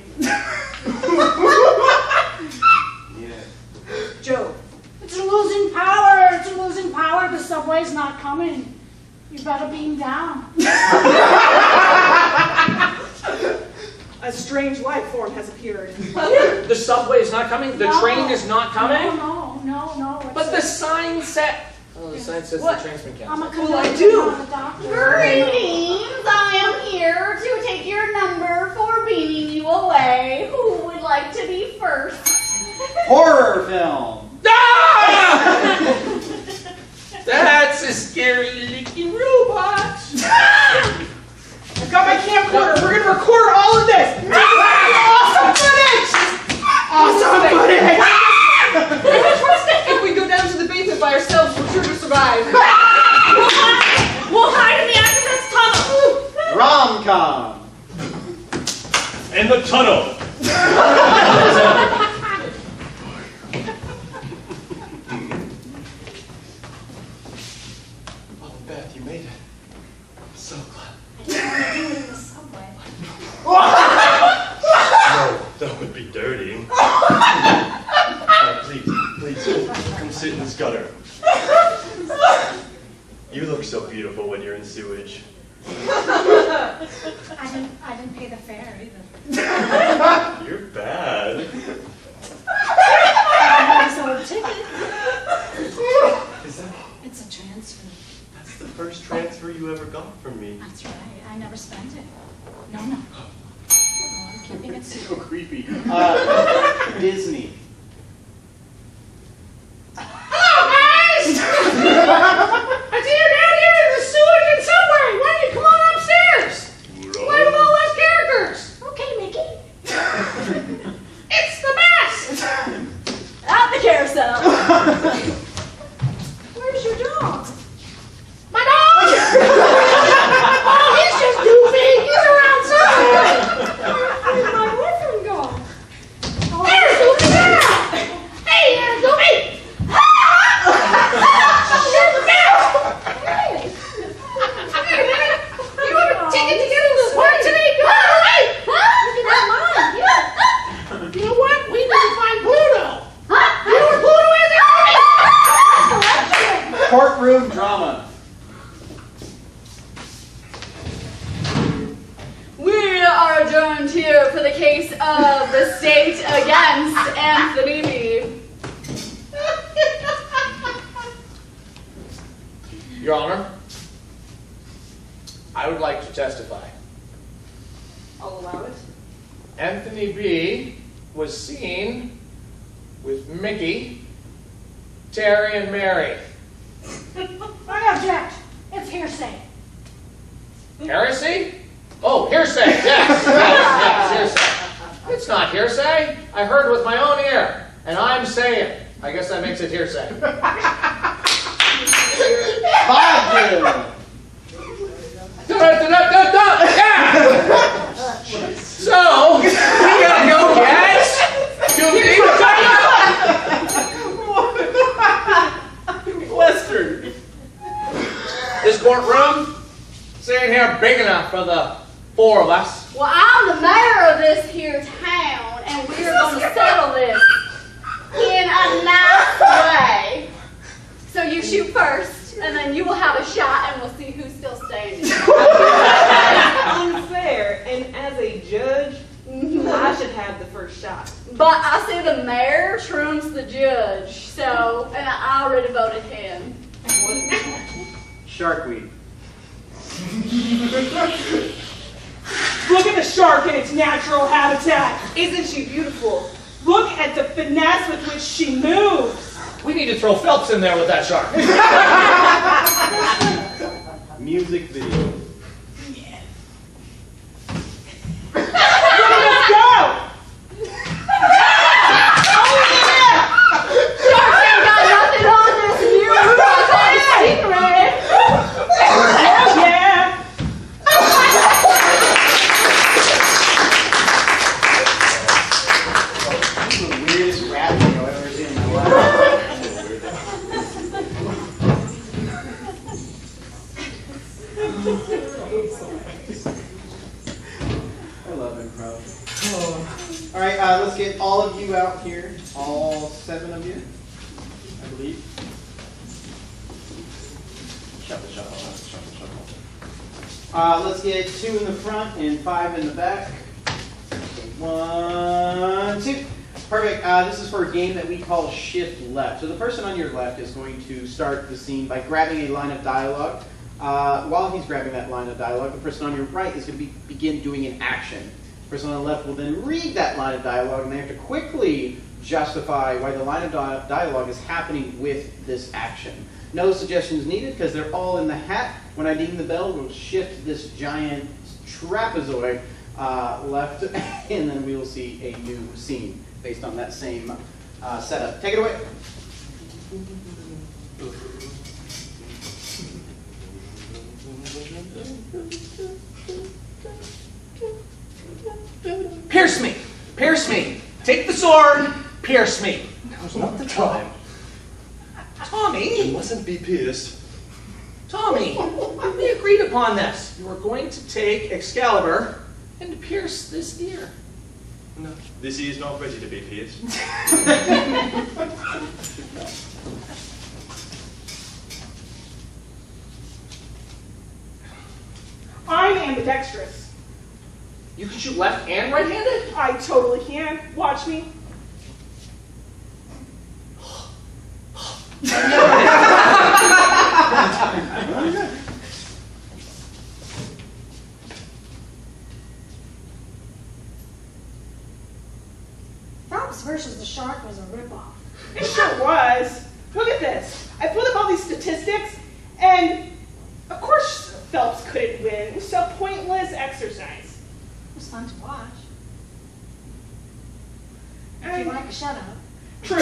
Yeah. Joe. It's losing power. It's losing power. The subway's not coming. You better beam down. A strange life form has appeared. The subway is not coming? The train is not coming? No. But the sign said... Oh, the sign says What? the train's been I'm a canceled. Well, I conductor, do. not a doctor. Greetings, I am here to take your number for beaming you away. Who would like to be first? Horror film. Ah! That's a scary looking robot. I've got my camcorder. We're gonna record all of this. Awesome footage! Awesome footage! If we go down to the basement by ourselves, we're sure to survive. We'll hide in the access tunnel. Rom-com. In the tunnel. Oh, Beth, you made it. I'm so glad. I didn't want to do it in the subway. No, that would be dirty. Please, come sit in this gutter. You look so beautiful when you're in sewage. I didn't pay the fare either. You're bad. I sold a ticket. Is that? It's a transfer. That's the first transfer you ever got from me. That's right. I never spent it. No. Oh, I'm keeping it So secret. creepy. Disney. I see you down here in the sewage and subway. Why don't you come on upstairs? Play with all those characters. Okay, Mickey. It's the best. At the carousel. Where's your dog? My dog. Oh, he's just goofy. He's around somewhere. Where did my boyfriend go? There's Goofy now. Hey, there's Goofy. There's the mouse. Hey, man. You have a ticket to get in the park today? Go away. You know what? We need to find Pluto. You know where Pluto is? Courtroom drama. We are adjourned here for the case of the state against Anthony B. Your Honor, I would like to testify. I'll allow it. Anthony B. was seen with Mickey, Terry, and Mary. I object. It's hearsay. Heresy? Oh, hearsay, yes, hearsay. It's not hearsay. I heard with my own ear, and I'm saying. I guess that makes it hearsay. Vaudeville. Yeah! So, we gotta go get to Western. this courtroom. This ain't here big enough for the four of us. Well, I'm the mayor of this here town, and we're going to settle this in a nice way. So you shoot first, and then you will have a shot, and we'll see who's still standing. Unfair, and as a judge, I already voted him. Sharkweed. Look at the shark in its natural habitat. Isn't she beautiful? Look at the finesse with which she moves. We need to throw Phelps in there with that shark. Music video. Let's go! Sharks ain't got nothing on this new secret. Oh, yeah! This is the weirdest rap video I've ever seen in my life. I love improv. All right, let's get all of you out here. All 7 of you, I believe. Shuffle, shuffle, shuffle, shuffle. Let's get 2 in the front and 5 in the back. 1, 2. Perfect. This is for a game that we call Shift Left. So the person on your left is going to start the scene by grabbing a line of dialogue. While he's grabbing that line of dialogue, the person on your right is going to begin doing an action. The person on the left will then read that line of dialogue, and they have to quickly justify why the line of dialogue is happening with this action. No suggestions needed because they're all in the hat. When I ding the bell, we'll shift this giant trapezoid left, and then we will see a new scene based on that same setup. Take it away. Pierce me! Pierce me! Take the sword! Pierce me! Now's not the time. Tommy! You mustn't be pierced. Tommy! We agreed upon this. You were going to take Excalibur and pierce this ear. No, this ear is not ready to be pierced. I'm ambidextrous. You can shoot left and right-handed? I totally can. Watch me. Phelps versus the Shark was a ripoff. It sure was. Look at this. I pulled up all these statistics, and of course Phelps couldn't win. It was a pointless exercise. It was fun to watch. If And you like a shut up. true.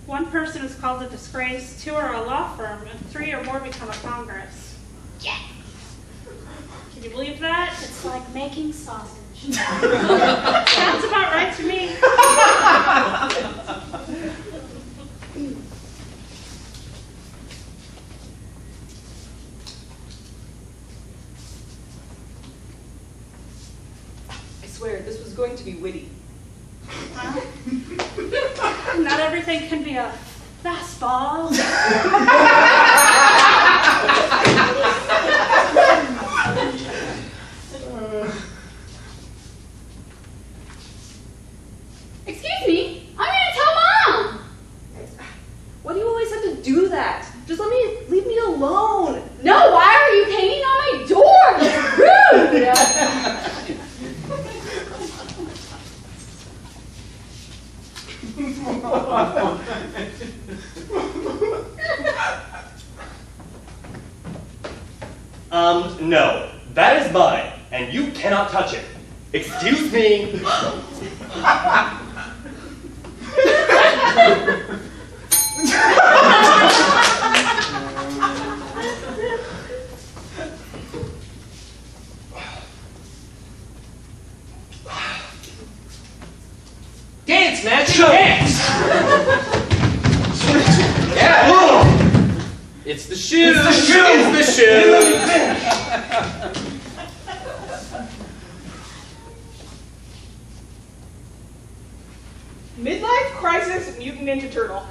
One person is called a disgrace, 2 are a law firm, and 3 or more become a Congress. Yeah. Can you believe that? It's like making sausage. Sounds about right to me. I swear, this was going to be witty. Huh? Not everything can be a fastball. Excuse me, I'm gonna tell Mom. Why do you always have to do that? Just leave me alone. No, why are you banging on my door? That's rude. No. That is mine, and you cannot touch it. Excuse me. Dance, magic, dance! Yeah! It's the shoe! It's the shoe! It's the shoe! Midlife Crisis Mutant Ninja Turtle.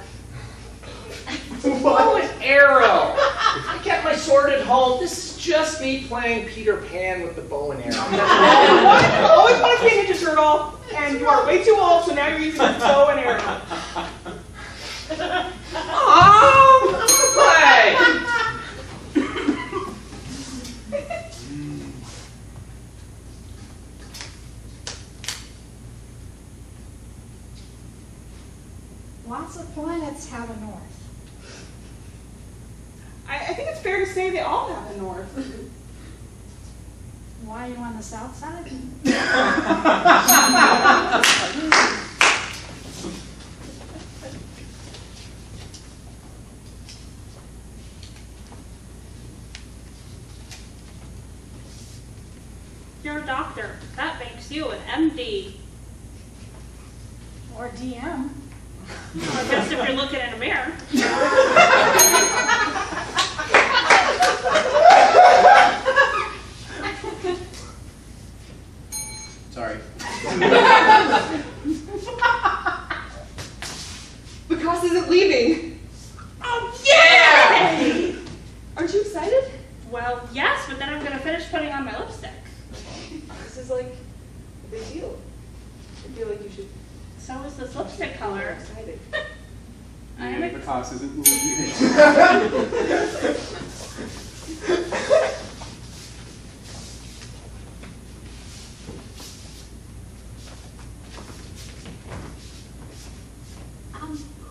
Oh, and arrow. I kept my sword at home. This is just me playing Peter Pan with the bow and arrow. I always want to be a Ninja Turtle, and you are way too old, so now you're using a bow and arrow. Play. Lots of planets have a north. I think it's fair to say they all have a north. Why are you on the south side? You're a doctor. That makes you an MD. Or DM? I guess if you're looking in a mirror. Sorry. The class isn't leaving. Oh, yeah! Aren't you excited? Well, yes, but then I'm going to finish putting on my lipstick. This is like a big deal. I feel like you should So is this lipstick color. excited. I'm The class isn't leaving.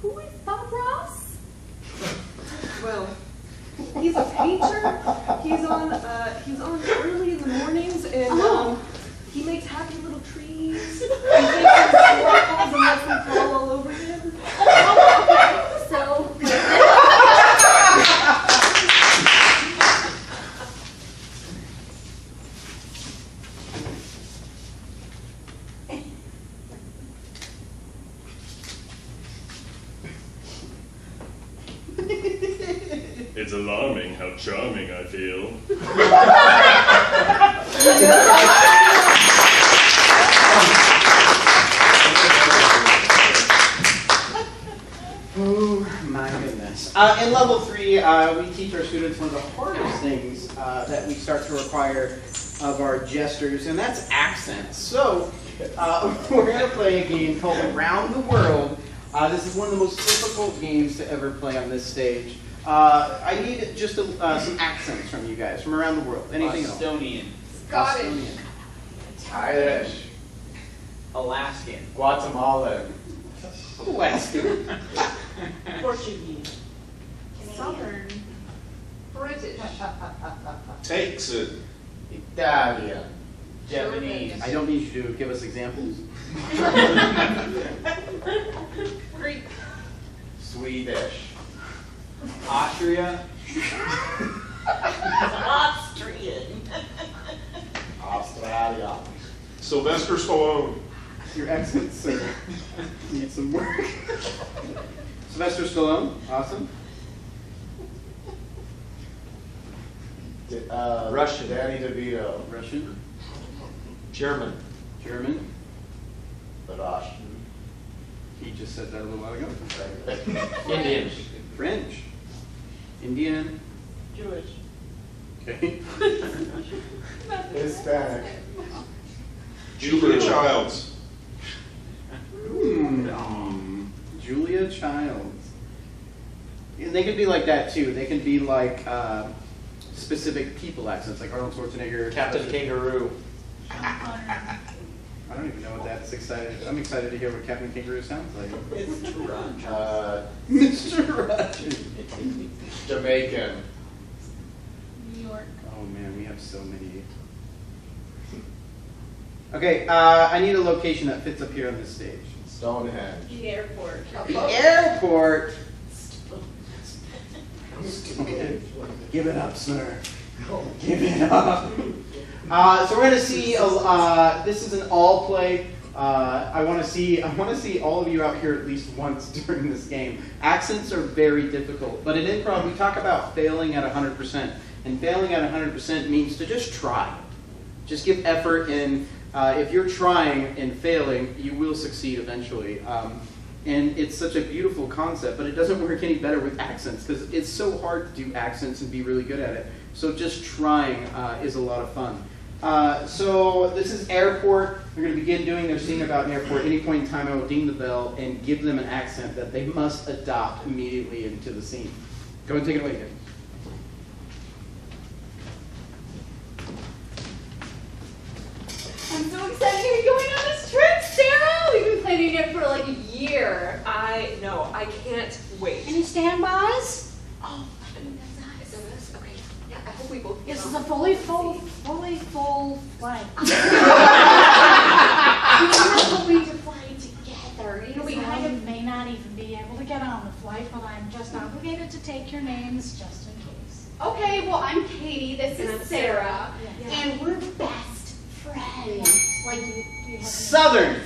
Who is Bob Ross? Well, he's a painter. He's on early in the mornings, and he makes happy little trees. He takes his sparkles and lets them fall all over him. So, It's alarming how charming I feel. Oh my goodness. In level 3, we teach our students one of the hardest things that we start to require of our jesters, and that's accents. So, we're going to play a game called Around the World. This is one of the most difficult games to ever play on this stage. I need just some accents from you guys, from around the world. Anything else? Bostonian. Scottish. Bostonian. Irish. Alaskan. Guatemalan. Western. Portuguese. Southern. British. Texan. Italian. Japanese. I don't need you to give us examples. Greek. Swedish. Austria. Austrian. Australia. Sylvester Stallone. Your accents need some work. Sylvester Stallone, awesome. Russian. Danny DeVito. Russian, German. German. Russian. He just said that a little while ago. Indian. French, Indian. Jewish. Okay. Hispanic. Julia Childs. Julia Childs. And they can be like that too. They can be like specific people accents, like Arnold Schwarzenegger. Captain Kangaroo. I don't even know what that's excited. I'm excited to hear what Captain Kangaroo sounds like. Mr. Mr. Rogers. Jamaican. New York. Oh man, we have so many. Okay, I need a location that fits up here on this stage. Stonehenge. The airport. The airport. Give it up, sir. Give it up. So we're going to see. This is an all play. I want to see all of you out here at least once during this game. Accents are very difficult, but in improv we talk about failing at 100%, and failing at 100% means to just try. Just give effort, and if you're trying and failing, you will succeed eventually. And it's such a beautiful concept, but it doesn't work any better with accents because it's so hard to do accents and be really good at it. So just trying is a lot of fun. So this is airport. They're going to begin doing their scene about an airport. At any point in time, I will ding the bell and give them an accent that they must adopt immediately into the scene. Go ahead and take it away, Gavin. I'm so excited you're going on this trip, Sarah! We've been planning it for like a year. I know, I can't wait. Any standbys? Oh, is that us? Okay. Yeah, I hope we both get This is on. a fully full flight. We were hoping to fly together. You know, we kind of. may not even be able to get on the flight, but I'm just obligated to take your names just in case. Okay, well, I'm Katie. This And is I'm Sarah. Yeah. And we're best friends. Like, do you have Southern. any,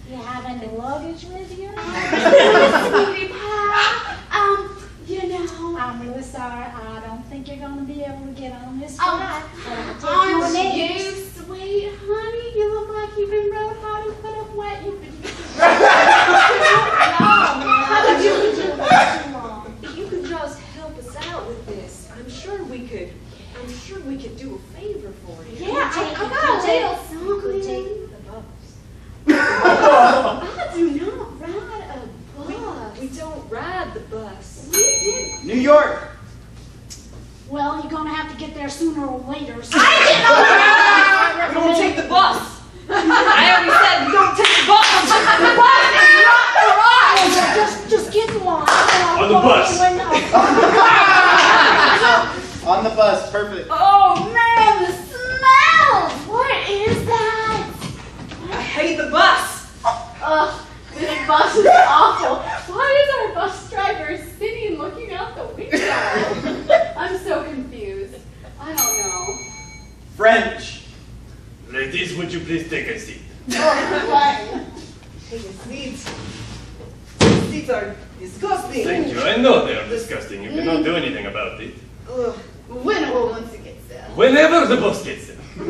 do you have any luggage with you? Sweetie pie. You know. I'm really sorry. I don't think you're going to be able to get on this Oh, flight. But I'll take your Aren't names. you sweet, honey? You look like you've been rode hard and put up wet. You've been. How did you do that too long? If you could just help us out with this, I'm sure we could do a favor for you. Yeah, I got a little You could take something. the bus. I do not ride a bus. We don't ride the bus. We did. New York. Well, you're going to have to get there sooner or later. So We don't take the bus. I already said we don't take the bus. The bus is not for us. just get in line. On the bus. On the bus, perfect. Oh man, the smells! What is that? I hate the bus. Ugh, this bus is awful. Why is our bus driver sitting looking out the window? I'm so confused. I don't know. French. Ladies, would you please take a seat? Oh, Seats are disgusting. Thank you. I know they are disgusting. You cannot do anything about it. Ugh. when once it gets there. Whenever the bus gets there. I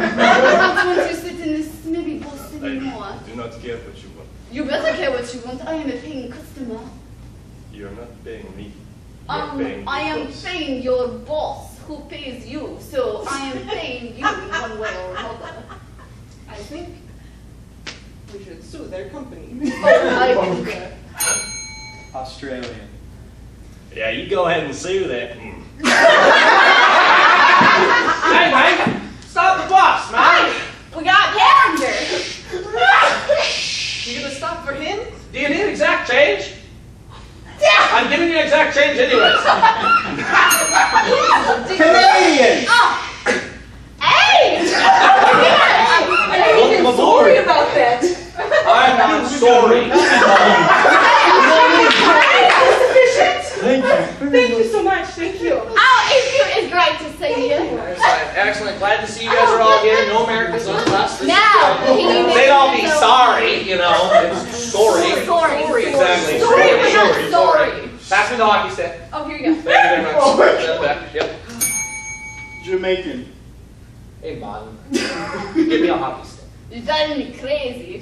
don't want to sit in this smelly bus anymore. I do not care what you want. You better care what you want. I am a paying customer. You're not paying me. You're paying the I am bus. paying your boss who pays you, so I am paying you in one way or another. I think we should sue their company. I concur. Australian. Yeah, you go ahead and sue that. Hey, man, stop the bus, man. We got calendar. You gonna stop for him? Do you need exact change? I'm giving you exact change anyways. Canadian. Oh. Hey! Welcome aboard. Sorry about that. I'm not sorry. Thank you. Thank you so much. Thank you. Oh, it's great to see you. Excellent. Glad to see you guys are all here. No Americans on the bus. This is Now, good. can you They'd all be make sorry, you know. It's sorry. Sorry. Exactly. Sorry, we're not sorry. Pass me the hockey stick. Oh, here you go. Thank you very much. Yep. Jamaican. Hey, Martin. Give me a hockey stick. You're driving me crazy.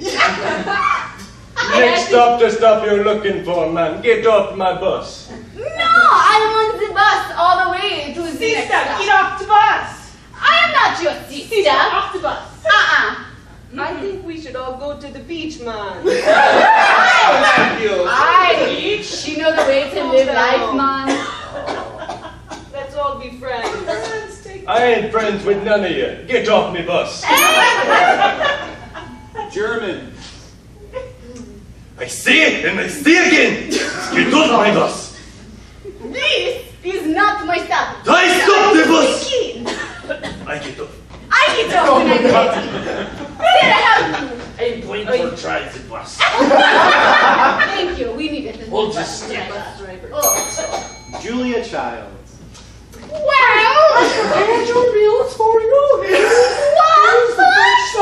Next stop, the stop you're looking for, man. Get off my bus. No, I'm on the bus all the way to the next Sister, stop. get off the bus. I am not your Sister, sister. off the bus. I think we should all go to the beach, man. Thank you. You know the way to live life, man. Let's all be friends. I ain't friends with none of you. Get off me bus. German. I say it and I say it again. Get off my bus. This is not my stop. I stop the bus. Speaking. I get off. I get off when I get it. Sarah, help me. Ain't point for tries the bus. Thank you. We needed this. We'll just skip. Oh. Julia Childs. Well, And your meals for you. well, bless you.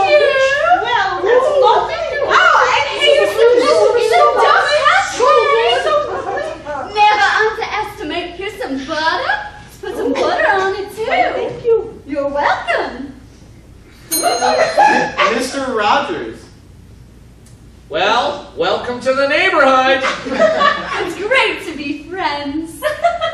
Well, that's nothing. Oh, and here's some Never underestimate. Here's some butter. Let's put some butter on it too. Thank you. You're welcome. Mr. Rogers. Well, welcome to the neighborhood. It's great to be friends.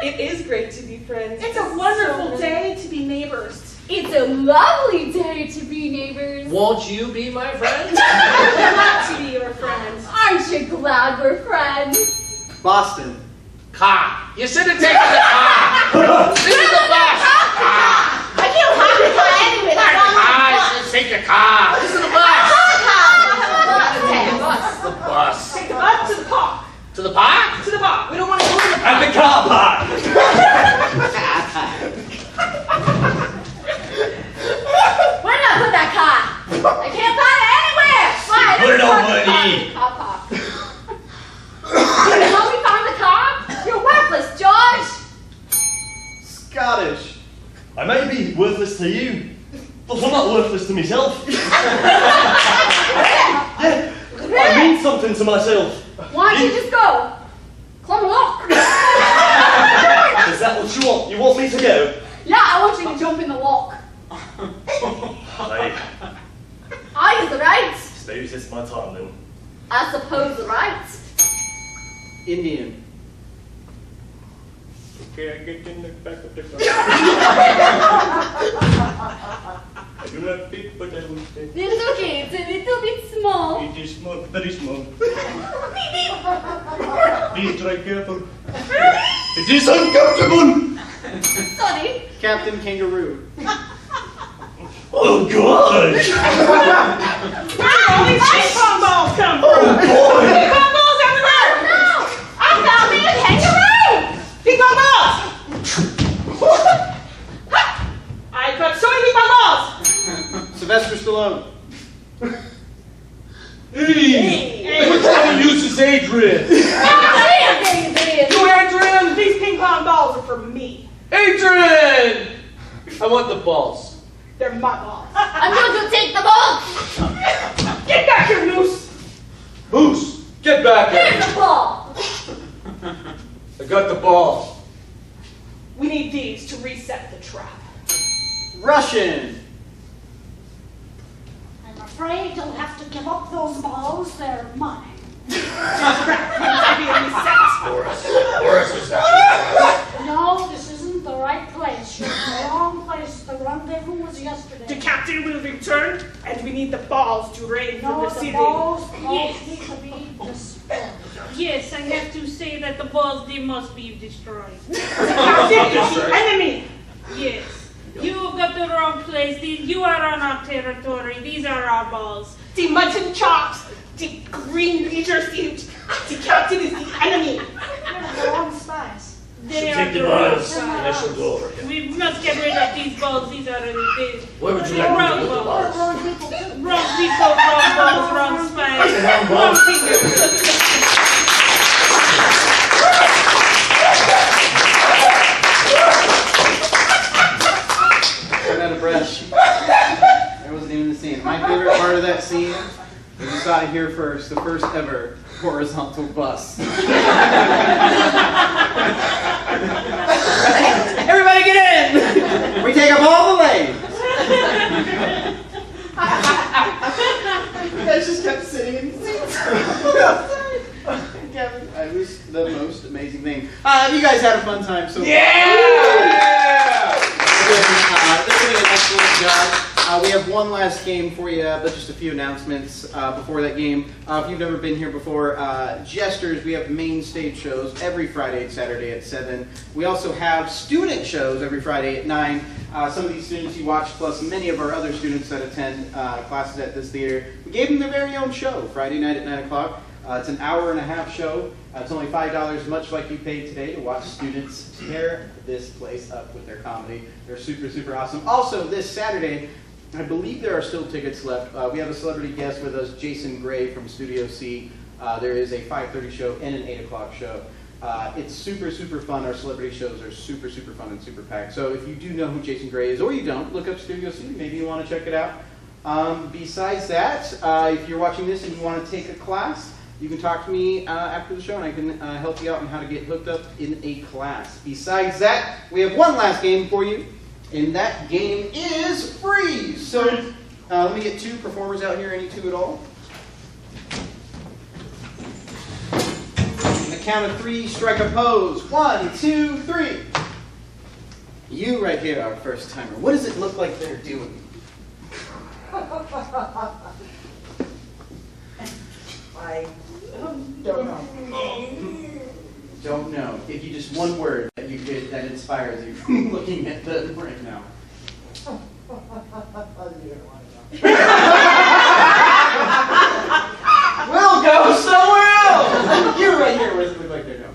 It is great to be friends. It's a wonderful day to be neighbors. It's a lovely day to be neighbors. Won't you be my friend? I'd love to be your friend. Aren't you glad we're friends? Boston. Car. You should have taken the car. This is the bus. I can't have the car anyway. That's all You should take the car. This is the bus. The bus. Take the bus to the park. To the park? To the park. We don't want to go in the At the car park. Where did I put that car? I can't find it anywhere. Fine. Put it on my knee. Car park. Can you help me find the car? You're worthless, George. Scottish. I may be worthless to you, but I'm not worthless to myself. I mean something to myself. Why don't you just go? Climb along. Is that what you want? You want me to go? Yeah, I want you to jump in the walk. I I is the right. suppose it's my time then. I suppose the right. Indian. Okay, I get in the back of the car. I do not fit, but I will stay. It's okay, it's a little bit small. It is small, very small. Please try careful. It is uncomfortable. Sorry. Captain Kangaroo. Oh God! Where did all these ping pong balls come from? Oh boy! Ping pong balls everywhere! No! I found me a kangaroo! Ping pong balls! I got so many ping pong balls! Sylvester Stallone. Hey! Which one of you is Adrian? You Adrian, these ping pong balls are for me. Adrian! I want the balls. They're my balls. I'm going to take the ball. Get back here, Moose! Moose, get back Here's here. the ball. I got the ball. We need these to reset the trap. Russian. I'm afraid you'll have to give up those balls. They're mine. No, this isn't the right place. You're in the wrong place. The rendezvous was yesterday. The captain will return, and we need the balls to raid No, from the city. balls Yes. need to be destroyed. Yes, I have to say that the balls, they must be destroyed. The captain is the enemy. Yes. You got the wrong place. You are on our territory. These are our balls. The mutton chops, the green leisure suit. The captain is the enemy. You're the wrong spies. They Take are the the wrong balls and I shall go over here. We must get rid of these balls. These are the Where would you like me to wrong put the balls. balls? Wrong people too. Wrong people, wrong balls, wrong spies. Wrong Wrong balls. people. I'm out of breath. That wasn't even the scene. My favorite part of that scene is you saw it here first, the first ever horizontal bus. Everybody get in! We take up all the lanes! You guys just kept sitting in seats. Gavin, it was the most amazing thing. You guys had a fun time so far. They're doing an excellent job. We have one last game for you, but just a few announcements before that game. If you've never been here before, JesterZ, we have main stage shows every Friday and Saturday at 7. We also have student shows every Friday at 9. Some of these students you watch, plus many of our other students that attend classes at this theater, we gave them their very own show, Friday night at 9 o'clock. It's an hour-and-a-half show. It's only $5, much like you paid today, to watch students tear this place up with their comedy. They're super, super awesome. Also, this Saturday, I believe there are still tickets left. We have a celebrity guest with us, Jason Gray from Studio C. There is a 5:30 show and an 8 o'clock show. It's super, super fun. Our celebrity shows are super, super fun and super packed. So if you do know who Jason Gray is, or you don't, look up Studio C. Maybe you want to check it out. Besides that, if you're watching this and you want to take a class, you can talk to me after the show, and I can help you out on how to get hooked up in a class. Besides that, we have one last game for you, and that game is Freeze. So let me get two performers out here. Any two at all? count of 3, strike a pose. 1, 2, 3. You right here, our first timer. What does it look like they're doing? I don't know. Don't know. Give you just one word that you get that inspires you from looking at them right now. We'll go somewhere else. You're right here. What does it look like they're doing?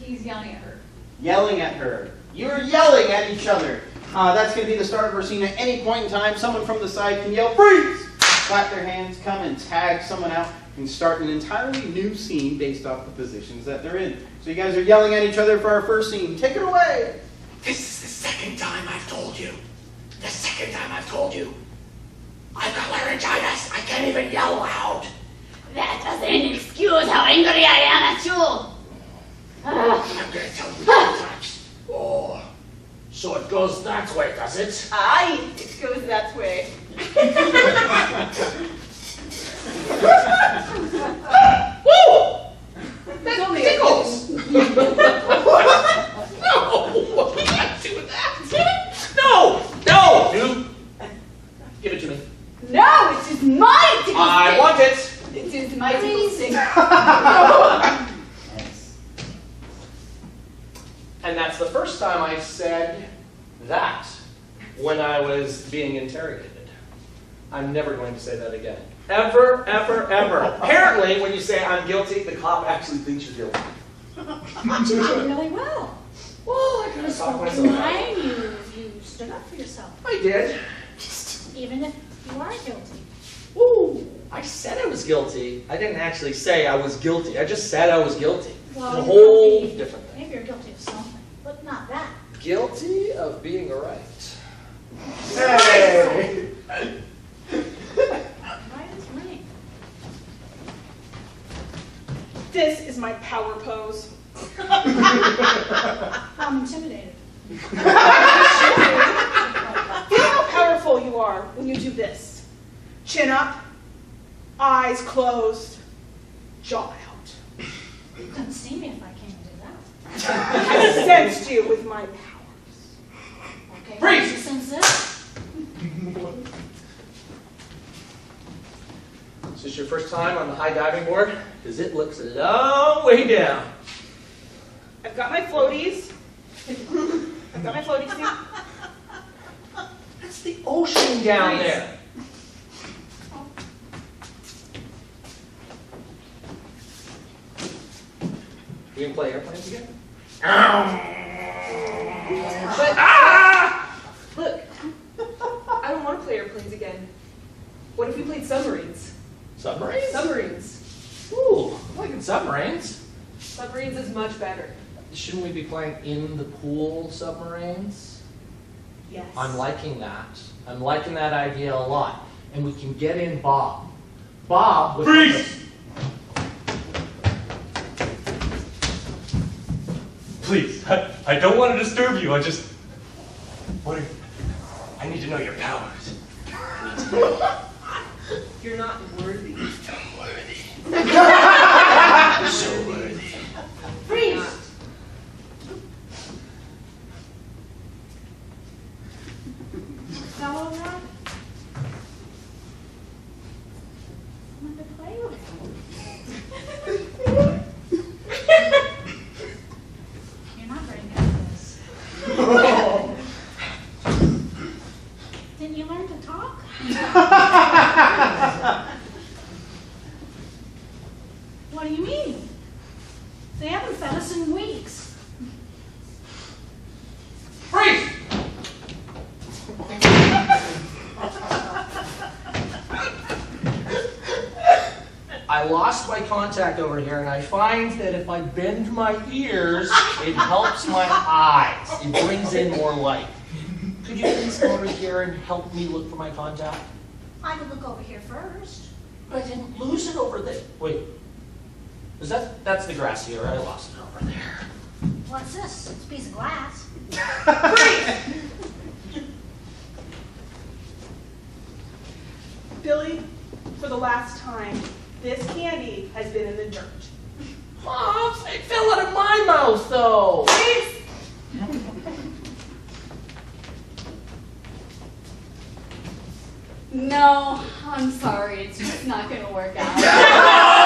He's yelling at her. Yelling at her. You're yelling at each other. That's going to be the start of our scene. At any point in time, someone from the side can yell, freeze! Clap their hands, come and tag someone out, and start an entirely new scene based off the positions that they're in. So you guys are yelling at each other for our first scene. Take it away! This is the second time I've told you. The second time I've told you. I've got laryngitis. I can't even yell loud. That doesn't excuse how angry I am at you. I'm gonna tell you 3 times. Oh, so it goes that way, does it? Aye, it goes that way. Woo! That tickles. No, we can't do that. No, dude. Give it to me. No, it is my tickle I stick. want it. It is my tickle stick. And that's the first time I said that when I was being interrogated. I'm never going to say that again. Ever, ever, ever. Apparently, when you say I'm guilty, the cop actually thinks you're guilty. You did really well. Well, I kind of talked You myself out. lied, you stood up for yourself, I did. even if you are guilty. Ooh, I said I was guilty. I didn't actually say I was guilty. I just said I was guilty. Well, It's a you're whole guilty. different thing. Maybe you're guilty of something, but not that. Guilty of being right. Hey! Right is right. This is my power pose. I'm intimidated. Feel how powerful you are when you do this. Chin up, eyes closed, jaw out. You couldn't see me if I came to do that. I sensed you with my powers. Okay, Freeze! you sense this? Is this your first time on the high diving board? Because it looks a long way down. I've got my floaties. I've got my floaties here. That's the ocean down Freeze. there. We can play airplanes again? But, look, I don't want to play airplanes again. What if we played submarines? Submarines? Submarines. Ooh, I'm liking submarines. Submarines is much better. Shouldn't we be playing in the pool submarines? Yes. I'm liking that. I'm liking that idea a lot. And we can get in Bob. Bob would help Freeze! us. Please, I don't want to disturb you. I need to know your powers. I need to know. You're not worthy. I'm worthy. I'm so worthy. Freeze! Is that all right? I'm going to play with you. You're not very good at this. Didn't you learn to talk? What do you mean? They haven't fed us in weeks. Freeze! I lost my contact over here, and I find that if I bend my ears, it helps my eyes. It brings in more light. Could you please come over here and help me look for my contact? I could look over here first. But I didn't lose it over there. Wait. That's the grass here. I lost it over there. What's this? It's a piece of glass. Billy, for the last time, This candy has been in the dirt. Pops, it fell out of my mouth though. No, I'm sorry, it's just not gonna work out.